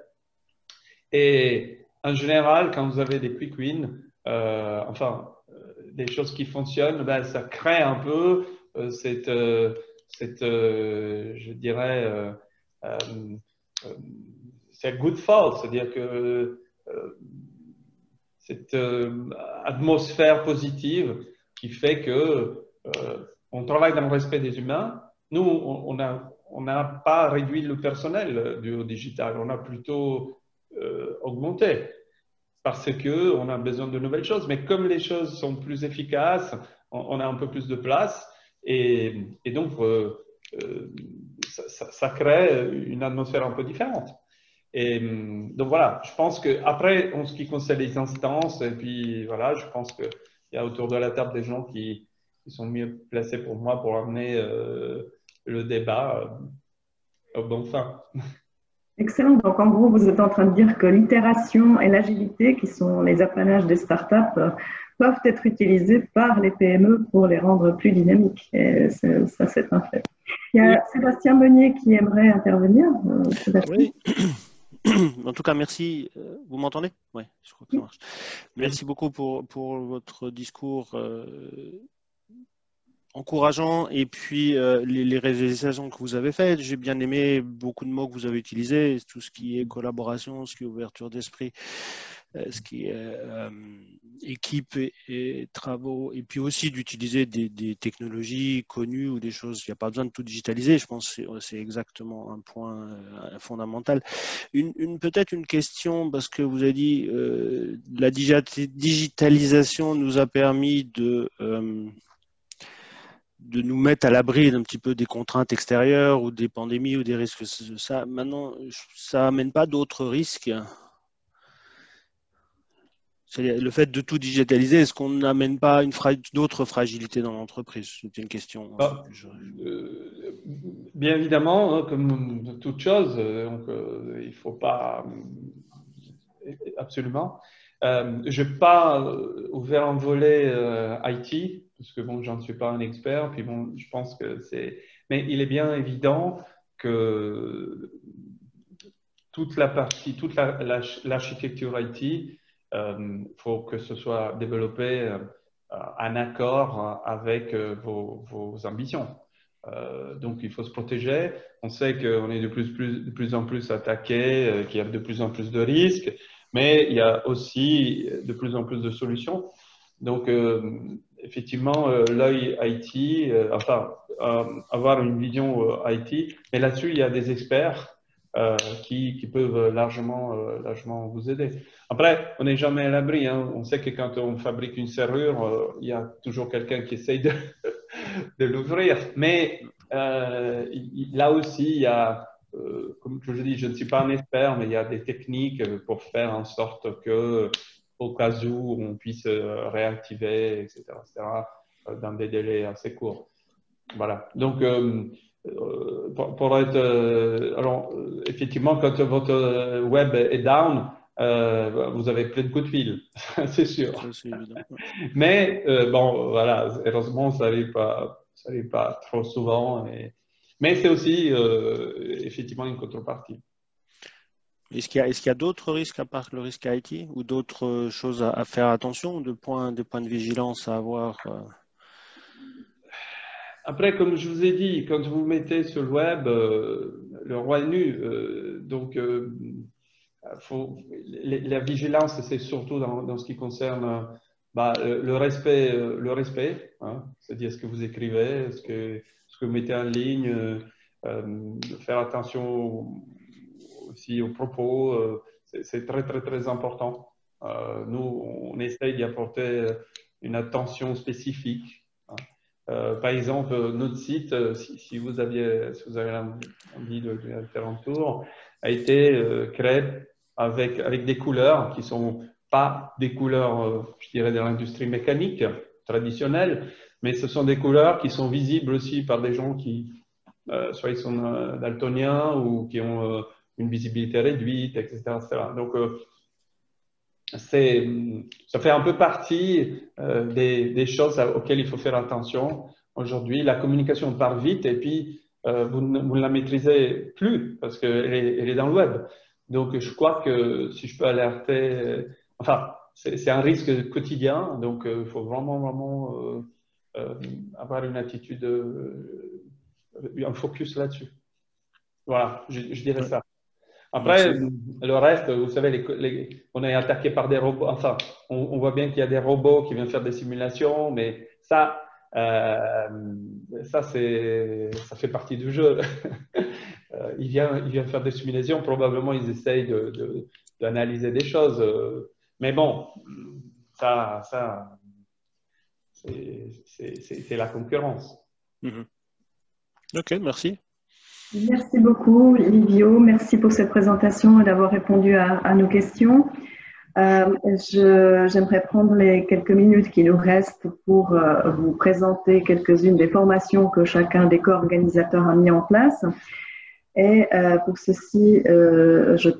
Et en général, quand vous avez des quick wins, des choses qui fonctionnent, ben, ça crée un peu je dirais, c'est good fall, c'est-à-dire que cette atmosphère positive qui fait que on travaille dans le respect des humains. Nous, on n'a pas réduit le personnel du digital, on a plutôt augmenté parce qu'on a besoin de nouvelles choses. Mais comme les choses sont plus efficaces, on a un peu plus de place et donc ça crée une atmosphère un peu différente. Et donc voilà, je pense qu'après, en ce qui concerne les instances, et puis voilà, je pense qu'il y a autour de la table des gens qui sont mieux placés pour moi pour amener le débat au bon fin. Excellent. Donc, en gros, vous êtes en train de dire que l'itération et l'agilité, qui sont les apanages des startups, peuvent être utilisés par les PME pour les rendre plus dynamiques. Et ça, c'est un fait. Il y a Sébastien Meunier qui aimerait intervenir. Oui. En tout cas, merci. Vous m'entendez? Oui, je crois que ça marche. Merci beaucoup pour votre discours encourageant et puis les réalisations que vous avez faites. J'ai bien aimé beaucoup de mots que vous avez utilisés, tout ce qui est collaboration, ce qui est ouverture d'esprit, ce qui est équipe et travaux, et puis aussi d'utiliser des technologies connues ou des choses. Il n'y a pas besoin de tout digitaliser. Je pense que c'est exactement un point fondamental. Peut-être une question, parce que vous avez dit la digitalisation nous a permis de nous mettre à l'abri d'un petit peu des contraintes extérieures ou des pandémies ou des risques. Ça, maintenant, ça n'amène pas d'autres risques. Le fait de tout digitaliser, est-ce qu'on n'amène pas d'autres fragilités dans l'entreprise? C'est une question. Bien évidemment, comme de toute chose, il ne faut pas absolument. Je n'ai pas ouvert un volet IT, parce que bon, j'en suis pas un expert, puis bon, je pense que c'est… Mais il est bien évident que toute l'architecture IT, faut que ce soit développé en accord avec vos ambitions. Donc, il faut se protéger. On sait qu'on est de plus en plus attaqué, qu'il y a de plus en plus de risques. Mais il y a aussi de plus en plus de solutions. Donc, effectivement, l'œil IT, avoir une vision IT, mais là-dessus, il y a des experts qui peuvent largement vous aider. Après, on n'est jamais à l'abri. Hein. On sait que quand on fabrique une serrure, il y a toujours quelqu'un qui essaye de l'ouvrir. Mais là aussi, il y a, comme je dis, je ne suis pas un expert, mais il y a des techniques pour faire en sorte que, au cas où, on puisse réactiver, etc., dans des délais assez courts. Voilà. Donc, pour être, alors, effectivement, quand votre web est down, vous avez plein de coups de fil, c'est sûr. C'est évident. Mais bon, voilà, heureusement, ça n'arrive pas trop souvent. Mais c'est aussi effectivement une contrepartie. Est-ce qu'il y a d'autres risques à part le risque IT ou d'autres choses à faire attention, des points de vigilance à avoir? Après, comme je vous ai dit, quand vous mettez sur le web, le roi est nu. Donc, la vigilance, c'est surtout dans ce qui concerne le respect, hein, c'est-à-dire ce que vous écrivez, ce que vous mettez en ligne, faire attention aussi aux propos, c'est très, très, très important. Nous, on essaye d'y apporter une attention spécifique. Hein. Par exemple, notre site, si vous avez envie de faire un tour, a été créé avec des couleurs qui ne sont pas des couleurs, je dirais, de l'industrie mécanique traditionnelle, mais ce sont des couleurs qui sont visibles aussi par des gens qui, soit ils sont daltoniens ou qui ont une visibilité réduite, etc. Donc, ça fait un peu partie des choses auxquelles il faut faire attention aujourd'hui. La communication part vite et puis vous ne la maîtrisez plus parce qu'elle est dans le web. Donc, je crois que si je peux alerter, enfin, c'est un risque quotidien, donc il faut vraiment avoir une attitude, un focus là-dessus. Voilà, je dirais ça. Après, le reste, vous savez, on est attaqué par des robots. Enfin, on voit bien qu'il y a des robots qui viennent faire des simulations, mais ça fait partie du jeu. Ils viennent faire des simulations. Probablement, ils essayent d'analyser des choses. Mais bon, ça c'est la concurrence. Ok, merci. Merci beaucoup, Livio. Merci pour cette présentation et d'avoir répondu à nos questions. J'aimerais prendre les quelques minutes qui nous restent pour vous présenter quelques-unes des formations que chacun des co-organisateurs a mis en place. Et pour ceci, je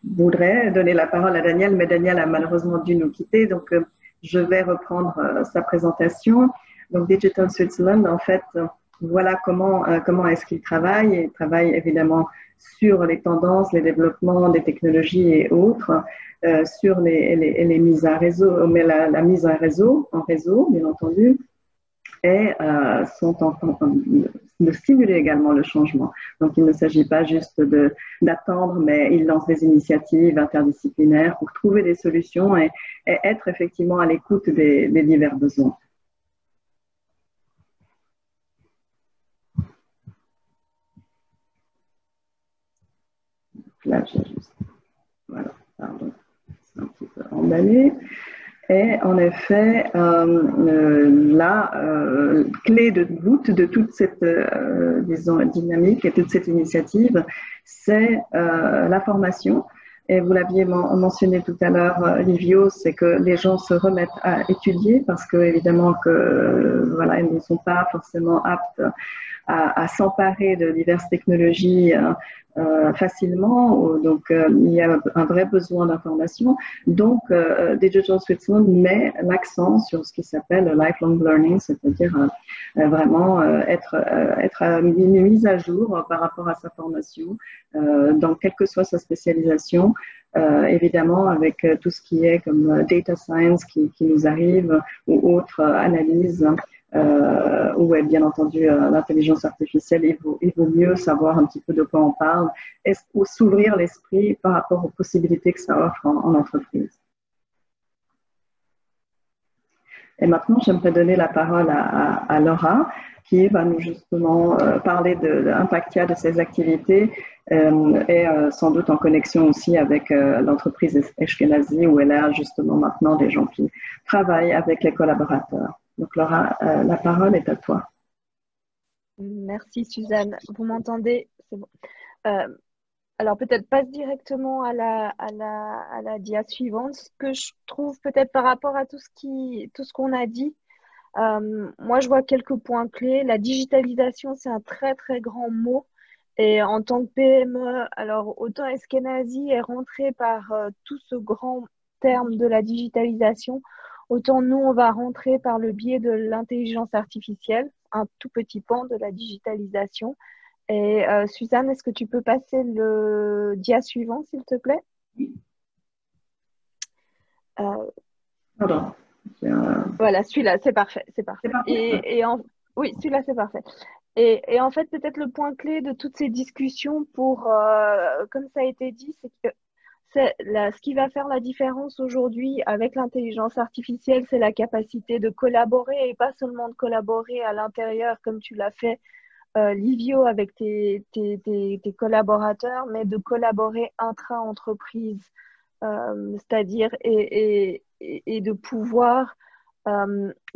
voudrais donner la parole à Daniel, mais Daniel a malheureusement dû nous quitter, donc je vais reprendre sa présentation. Donc Digital Switzerland, en fait, voilà comment est-ce qu'il travaille. Il travaille évidemment sur les tendances, les développements des technologies et autres, sur les mises à réseau, mais la mise en réseau, bien entendu, et sont en train de stimuler également le changement. Donc, il ne s'agit pas juste d'attendre, mais ils lancent des initiatives interdisciplinaires pour trouver des solutions et être effectivement à l'écoute des divers besoins. Là, j'ai juste... Voilà, pardon, c'est un petit peu emballé. Et en effet, la clé de voûte de toute cette disons, dynamique et toute cette initiative, c'est la formation. Et vous l'aviez mentionné tout à l'heure, Livio, c'est que les gens se remettent à étudier parce que évidemment que voilà, ils ne sont pas forcément aptes à s'emparer de diverses technologies facilement. Donc, il y a un vrai besoin d'information. Donc, Digital Switzerland met l'accent sur ce qui s'appelle le lifelong learning, c'est-à-dire vraiment être mise à jour par rapport à sa formation, dans quelle que soit sa spécialisation. Évidemment, avec tout ce qui est comme data science qui nous arrive ou autres analyses où est bien entendu l'intelligence artificielle, il vaut mieux savoir un petit peu de quoi on parle ou s'ouvrir l'esprit par rapport aux possibilités que ça offre en entreprise. Et maintenant, j'aimerais donner la parole à Laura, qui va nous justement parler de l'Impactia, de ses activités, et sans doute en connexion aussi avec l'entreprise Ashkenazi, où elle a justement maintenant des gens qui travaillent avec les collaborateurs. Donc Laura, la parole est à toi. Merci Suzanne. Vous m'entendez? C'est bon. Alors peut-être pas directement à la dia suivante. Ce que je trouve peut-être par rapport à tout ce qu'on a dit, moi je vois quelques points clés. La digitalisation, c'est un très très grand mot. Et en tant que PME, alors autant Ashkenazi est rentré par tout ce grand terme de la digitalisation, autant nous on va rentrer par le biais de l'intelligence artificielle, un tout petit pan de la digitalisation. Et Suzanne, est-ce que tu peux passer le dia suivant, s'il te plaît? Pardon. Voilà, celui-là, c'est parfait. C'est parfait. Oui, celui-là, c'est parfait. Et en fait, peut-être le point clé de toutes ces discussions, comme ça a été dit, c'est que ce qui va faire la différence aujourd'hui avec l'intelligence artificielle, c'est la capacité de collaborer, et pas seulement de collaborer à l'intérieur comme tu l'as fait, Livio, avec tes collaborateurs, mais de collaborer intra-entreprise, c'est-à-dire et de pouvoir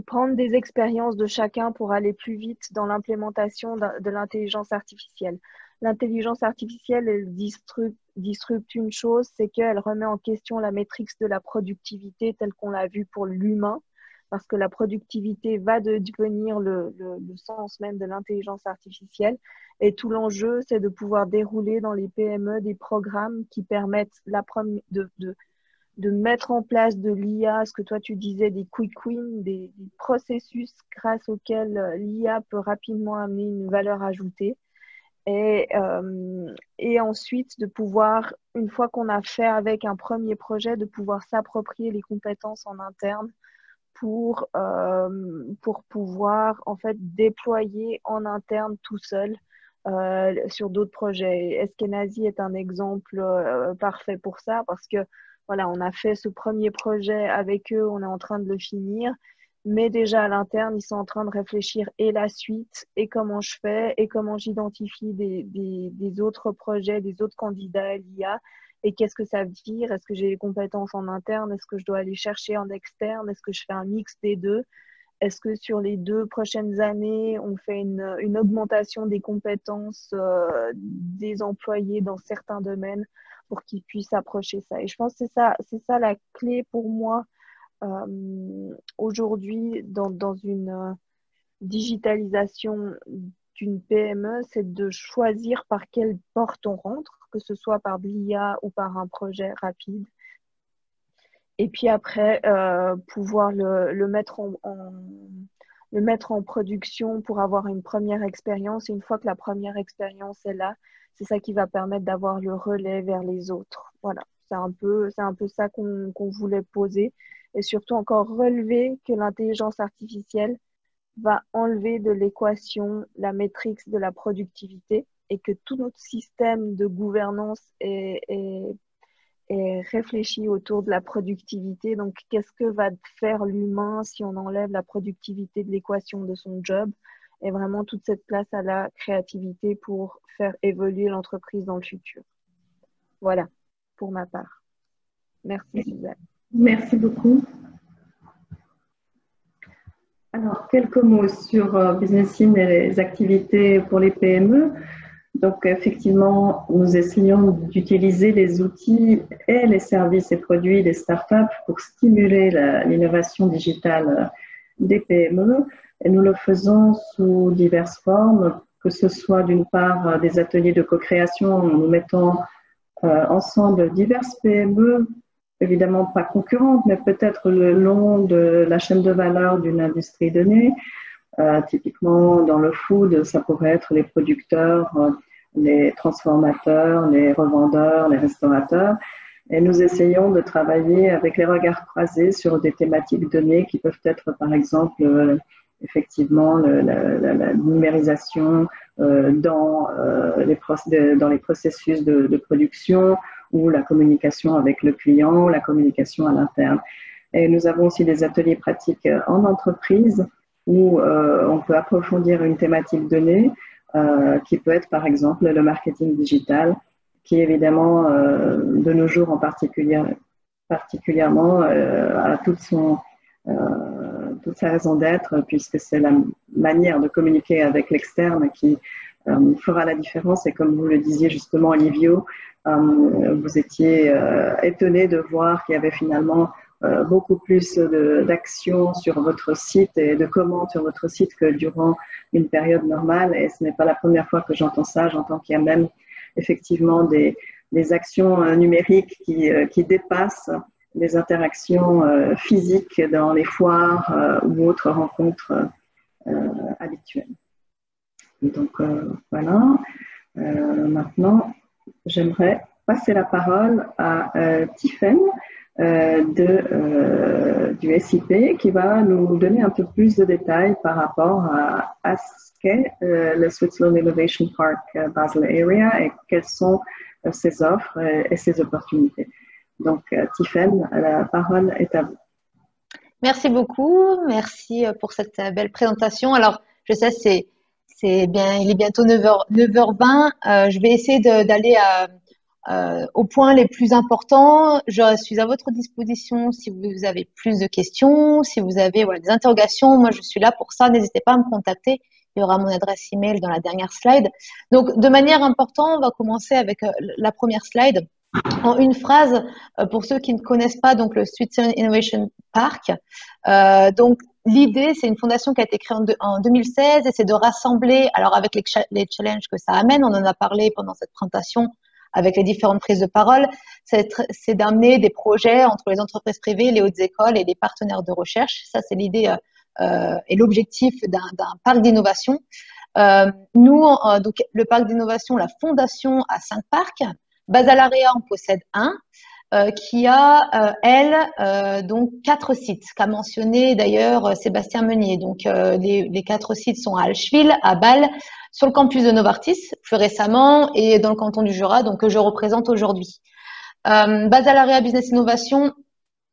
prendre des expériences de chacun pour aller plus vite dans l'implémentation de l'intelligence artificielle. L'intelligence artificielle, elle disrupte une chose, c'est qu'elle remet en question la métrique de la productivité telle qu'on l'a vu pour l'humain, parce que la productivité va devenir le sens même de l'intelligence artificielle. Et tout l'enjeu, c'est de pouvoir dérouler dans les PME des programmes qui permettent de mettre en place de l'IA, ce que toi tu disais, des quick wins, des processus grâce auxquels l'IA peut rapidement amener une valeur ajoutée. Et ensuite, de pouvoir, une fois qu'on a fait avec un premier projet, de pouvoir s'approprier les compétences en interne pour pouvoir en fait déployer en interne tout seul sur d'autres projets. Ashkenazi est un exemple parfait pour ça, parce que voilà, on a fait ce premier projet avec eux, on est en train de le finir, mais déjà à l'interne, ils sont en train de réfléchir et la suite, et comment je fais, et comment j'identifie des autres projets, des autres candidats à l'IA, et qu'est-ce que ça veut dire? Est-ce que j'ai les compétences en interne? Est-ce que je dois aller chercher en externe? Est-ce que je fais un mix des deux? Est-ce que sur les 2 prochaines années, on fait une augmentation des compétences des employés dans certains domaines pour qu'ils puissent approcher ça? Et je pense que c'est ça la clé pour moi aujourd'hui dans une digitalisation d'une PME, c'est de choisir par quelle porte on rentre, que ce soit par de l'IA ou par un projet rapide. Et puis après, pouvoir le mettre en production pour avoir une première expérience. Et une fois que la première expérience est là, c'est ça qui va permettre d'avoir le relais vers les autres. Voilà, c'est un peu ça qu'on voulait poser. Et surtout encore relever que l'intelligence artificielle va enlever de l'équation la métrique de la productivité, et que tout notre système de gouvernance est réfléchi autour de la productivité. Donc, qu'est-ce que va faire l'humain si on enlève la productivité de l'équation de son job, et vraiment toute cette place à la créativité pour faire évoluer l'entreprise dans le futur. Voilà, pour ma part. Merci Suzanne. Merci beaucoup. Alors, quelques mots sur Business In et les activités pour les PME. Donc, effectivement, nous essayons d'utiliser les outils et les services et produits des startups pour stimuler l'innovation digitale des PME. Et nous le faisons sous diverses formes, que ce soit d'une part des ateliers de co-création, en nous mettant ensemble diverses PME, évidemment pas concurrentes, mais peut-être le long de la chaîne de valeur d'une industrie donnée. Typiquement, dans le food, ça pourrait être les producteurs, les transformateurs, les revendeurs, les restaurateurs. Et nous essayons de travailler avec les regards croisés sur des thématiques données qui peuvent être, par exemple, effectivement la numérisation dans les processus de production, ou la communication avec le client, la communication à l'interne. Et nous avons aussi des ateliers pratiques en entreprise où on peut approfondir une thématique donnée, qui peut être par exemple le marketing digital, qui évidemment de nos jours en particulièrement a toute sa raison d'être, puisque c'est la manière de communiquer avec l'externe qui fera la différence. Et comme vous le disiez justement, Livio, vous étiez étonné de voir qu'il y avait finalement beaucoup plus d'actions sur votre site et de commandes sur votre site que durant une période normale. Et ce n'est pas la première fois que j'entends ça. J'entends qu'il y a même effectivement des actions numériques qui dépassent les interactions physiques dans les foires ou autres rencontres habituelles. Donc voilà. Maintenant, j'aimerais passer la parole à Tiffaine du SIP, qui va nous donner un peu plus de détails par rapport à ce qu'est le Switzerland Innovation Park Basel Area et quelles sont ses offres et ses opportunités. Donc, Tiffaine, la parole est à vous. Merci beaucoup. Merci pour cette belle présentation. Alors, je sais, il est bientôt 9h20. Je vais essayer d'aller aux points les plus importants. Je suis à votre disposition si vous avez plus de questions, si vous avez des interrogations. Moi, je suis là pour ça. N'hésitez pas à me contacter. Il y aura mon adresse email dans la dernière slide. Donc, de manière importante, on va commencer avec la première slide. En une phrase, pour ceux qui ne connaissent pas donc le Switzerland Innovation Park, donc l'idée, c'est une fondation qui a été créée en 2016 et c'est de rassembler, alors avec les challenges que ça amène, on en a parlé pendant cette présentation avec les différentes prises de parole, c'est d'amener des projets entre les entreprises privées, les hautes écoles et les partenaires de recherche. Ça, c'est l'idée et l'objectif d'un parc d'innovation. Nous, donc le parc d'innovation, la fondation a 5 parcs. Basel Area en possède un qui a, donc 4 sites, qu'a mentionné d'ailleurs Sébastien Meunier. Donc, les 4 sites sont à Allschwil, à Bâle, sur le campus de Novartis, plus récemment, et dans le canton du Jura, donc que je représente aujourd'hui. Basel Area Business Innovation,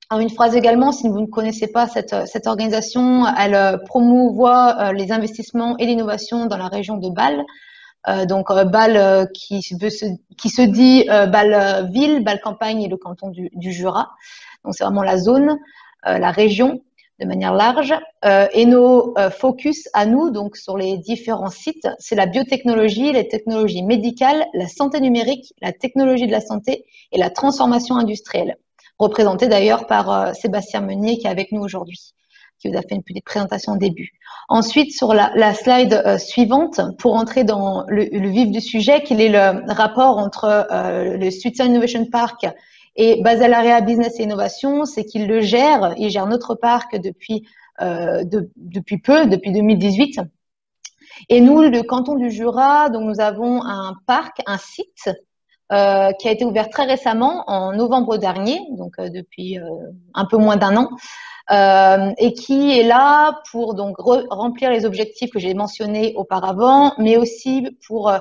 en une phrase également, si vous ne connaissez pas cette organisation, elle promouvoit les investissements et l'innovation dans la région de Bâle. Donc Bâle qui se dit Bâle ville, Bâle campagne et le canton du Jura. Donc c'est vraiment la zone, la région de manière large. Et nos focus à nous, donc sur les différents sites, c'est la biotechnologie, les technologies médicales, la santé numérique, la technologie de la santé et la transformation industrielle, représentée d'ailleurs par Sébastien Meunier qui est avec nous aujourd'hui, qui vous a fait une petite présentation au début. Ensuite, sur la slide suivante, pour entrer dans le vif du sujet, quel est le rapport entre le Switzerland Innovation Park et Basel Area Business et Innovation, c'est qu'il le gère, il gère notre parc depuis 2018. Et nous, le canton du Jura, donc nous avons un parc, un site qui a été ouvert très récemment, en novembre dernier, donc depuis un peu moins d'1 an, et qui est là pour donc remplir les objectifs que j'ai mentionnés auparavant, mais aussi pour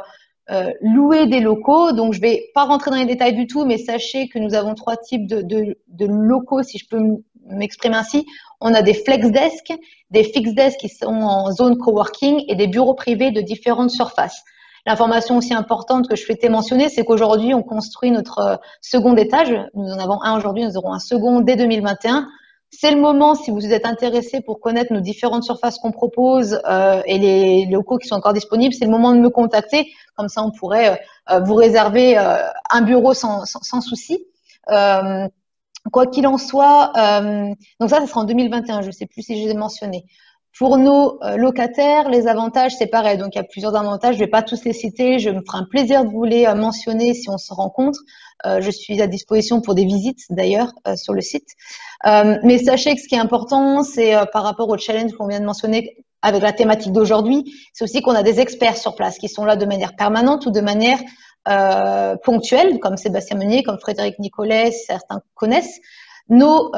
louer des locaux. Donc, je ne vais pas rentrer dans les détails du tout, mais sachez que nous avons 3 types de locaux, si je peux m'exprimer ainsi. On a des flex desks, des fixed desks qui sont en zone coworking et des bureaux privés de différentes surfaces. L'information aussi importante que je souhaitais mentionner, c'est qu'aujourd'hui, on construit notre second étage. Nous en avons un aujourd'hui, nous aurons un second dès 2021. C'est le moment, si vous êtes intéressé pour connaître nos différentes surfaces qu'on propose et les locaux qui sont encore disponibles, c'est le moment de me contacter. Comme ça, on pourrait vous réserver un bureau sans souci. Quoi qu'il en soit, donc ça sera en 2021, je ne sais plus si je les ai mentionnés. Pour nos locataires, les avantages, c'est pareil. Donc, il y a plusieurs avantages. Je ne vais pas tous les citer. Je me ferai un plaisir de vous les mentionner si on se rencontre. Je suis à disposition pour des visites, d'ailleurs, sur le site. Mais sachez que ce qui est important, c'est par rapport au challenge qu'on vient de mentionner avec la thématique d'aujourd'hui, c'est aussi qu'on a des experts sur place qui sont là de manière permanente ou de manière ponctuelle, comme Sébastien Meunier, comme Frédéric Nicolet, certains connaissent. nos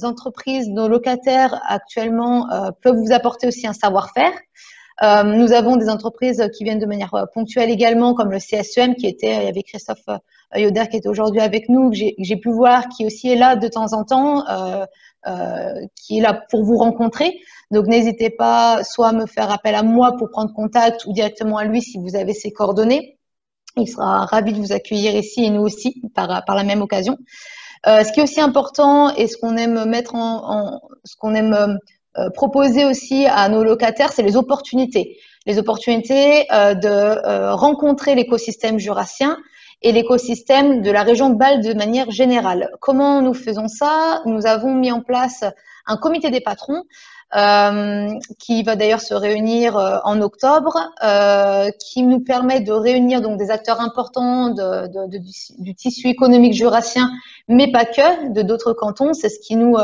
entreprises, nos locataires actuellement peuvent vous apporter aussi un savoir-faire. Nous avons des entreprises qui viennent de manière ponctuelle également, comme le CSEM qui était, il y avait Christophe Yoder qui est aujourd'hui avec nous, que j'ai pu voir, qui aussi est là de temps en temps, qui est là pour vous rencontrer. Donc, n'hésitez pas soit à me faire appel à moi pour prendre contact ou directement à lui si vous avez ses coordonnées. Il sera ravi de vous accueillir ici et nous aussi par la même occasion. Ce qui est aussi important et ce qu'on aime mettre ce qu'on aime proposer aussi à nos locataires, c'est les opportunités. Les opportunités de rencontrer l'écosystème jurassien et l'écosystème de la région de Bâle de manière générale. Comment nous faisons ça? Nous avons mis en place un comité des patrons qui va d'ailleurs se réunir en octobre, qui nous permet de réunir donc des acteurs importants du tissu économique jurassien, mais pas que, de d'autres cantons. C'est ce qui nous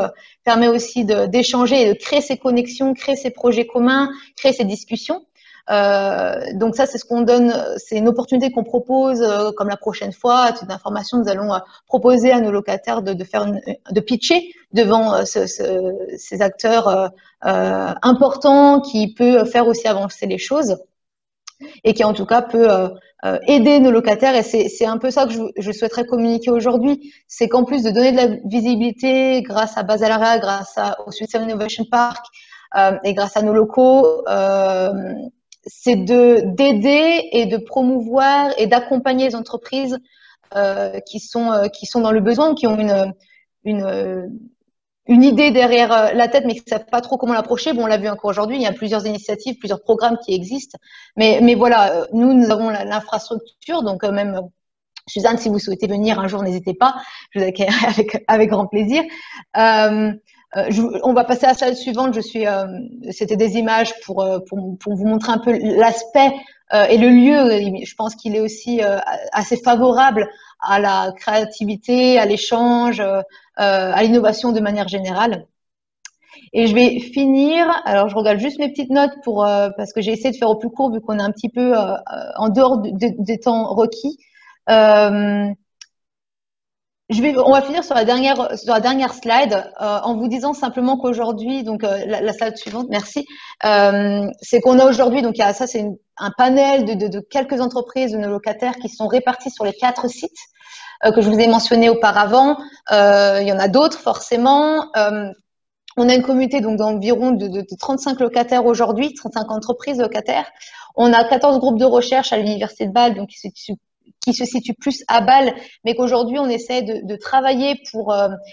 permet aussi d'échanger et de créer ces connexions, créer ces projets communs, créer ces discussions. Donc ça, c'est ce qu'on donne, c'est une opportunité qu'on propose, comme la prochaine fois, à titre d'information, nous allons proposer à nos locataires de pitcher devant ces acteurs importants qui peut faire aussi avancer les choses et qui en tout cas peut aider nos locataires. Et c'est un peu ça que je souhaiterais communiquer aujourd'hui, c'est qu'en plus de donner de la visibilité grâce à Basalaria, grâce au Switzerland Innovation Park et grâce à nos locaux, c'est d'aider et de promouvoir et d'accompagner les entreprises qui sont dans le besoin, qui ont une idée derrière la tête, mais qui ne savent pas trop comment l'approcher. Bon, on l'a vu encore aujourd'hui, il y a plusieurs initiatives, plusieurs programmes qui existent. Mais voilà, nous avons l'infrastructure, donc même Suzanne, si vous souhaitez venir un jour, n'hésitez pas, je vous accueillerai avec grand plaisir. On va passer à la slide suivante. C'était des images pour vous montrer un peu l'aspect et le lieu. Je pense qu'il est aussi assez favorable à la créativité, à l'échange, à l'innovation de manière générale. Et je vais finir. Alors, je regarde juste mes petites notes parce que j'ai essayé de faire au plus court vu qu'on est un petit peu en dehors des temps requis. On va finir sur la dernière slide en vous disant simplement qu'aujourd'hui, donc la slide suivante, merci, c'est qu'on a aujourd'hui, donc ça c'est un panel de quelques entreprises de nos locataires qui sont répartis sur les 4 sites que je vous ai mentionnés auparavant. Il y en a d'autres forcément. On a une communauté donc d'environ de 35 locataires aujourd'hui, 35 entreprises locataires. On a 14 groupes de recherche à l'Université de Bâle, donc qui se situe plus à Bâle, mais qu'aujourd'hui on essaie de travailler pour.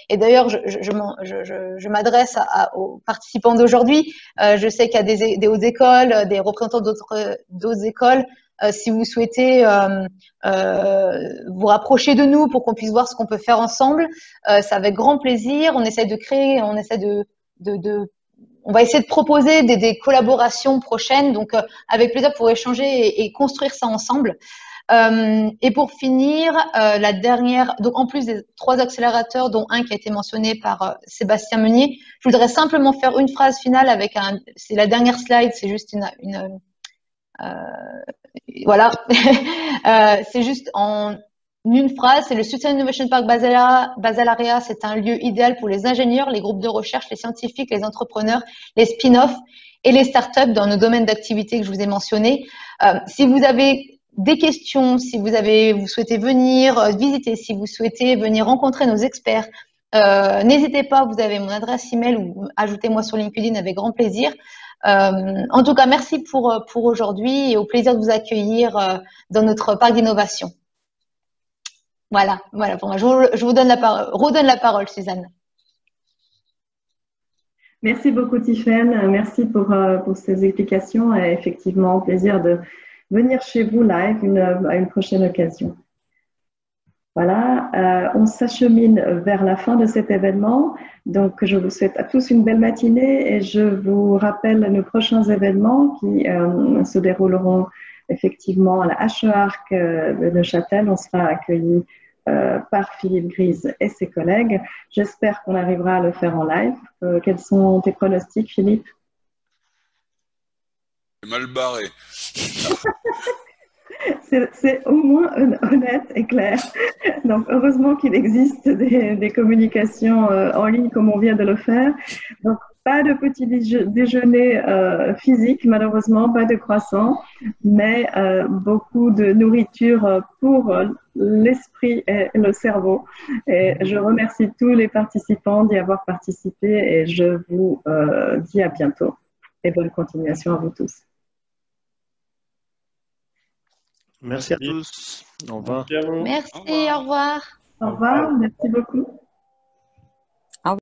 Et d'ailleurs, je m'adresse aux participants d'aujourd'hui. Je sais qu'il y a des hautes écoles, des représentants d'autres écoles. Si vous souhaitez vous rapprocher de nous pour qu'on puisse voir ce qu'on peut faire ensemble, c'est avec grand plaisir. On essaie de créer, on va essayer de proposer des collaborations prochaines, donc avec plaisir pour échanger et construire ça ensemble. Et pour finir, la dernière, donc en plus des 3 accélérateurs, dont un qui a été mentionné par Sébastien Meunier, je voudrais simplement faire une phrase finale c'est la dernière slide, c'est juste voilà, c'est juste en une phrase, c'est le Switzerland Innovation Park Basalaria, c'est un lieu idéal pour les ingénieurs, les groupes de recherche, les scientifiques, les entrepreneurs, les spin-offs et les startups dans nos domaines d'activité que je vous ai mentionnés. Si vous avez des questions, si vous souhaitez venir visiter, si vous souhaitez venir rencontrer nos experts, n'hésitez pas, vous avez mon adresse email ou ajoutez-moi sur LinkedIn avec grand plaisir. En tout cas, merci pour aujourd'hui et au plaisir de vous accueillir dans notre parc d'innovation. Voilà pour moi. Je vous redonne la parole, Suzanne. Merci beaucoup, Tiffaine. Merci pour ces explications et effectivement, plaisir de venir chez vous live à une prochaine occasion. Voilà, on s'achemine vers la fin de cet événement. Donc, je vous souhaite à tous une belle matinée et je vous rappelle nos prochains événements qui se dérouleront effectivement à la HE-Arc de Neuchâtel. On sera accueillis par Philippe Grise et ses collègues. J'espère qu'on arrivera à le faire en live. Quels sont tes pronostics, Philippe? Mal barré. C'est au moins honnête et clair. Donc, heureusement qu'il existe des communications en ligne comme on vient de le faire. Donc, pas de petit déjeuner physique, malheureusement, pas de croissant, mais beaucoup de nourriture pour l'esprit et le cerveau. Et je remercie tous les participants d'y avoir participé et je vous dis à bientôt et bonne continuation à vous tous. Merci à tous. Au revoir. Merci, au revoir. Au revoir, merci beaucoup.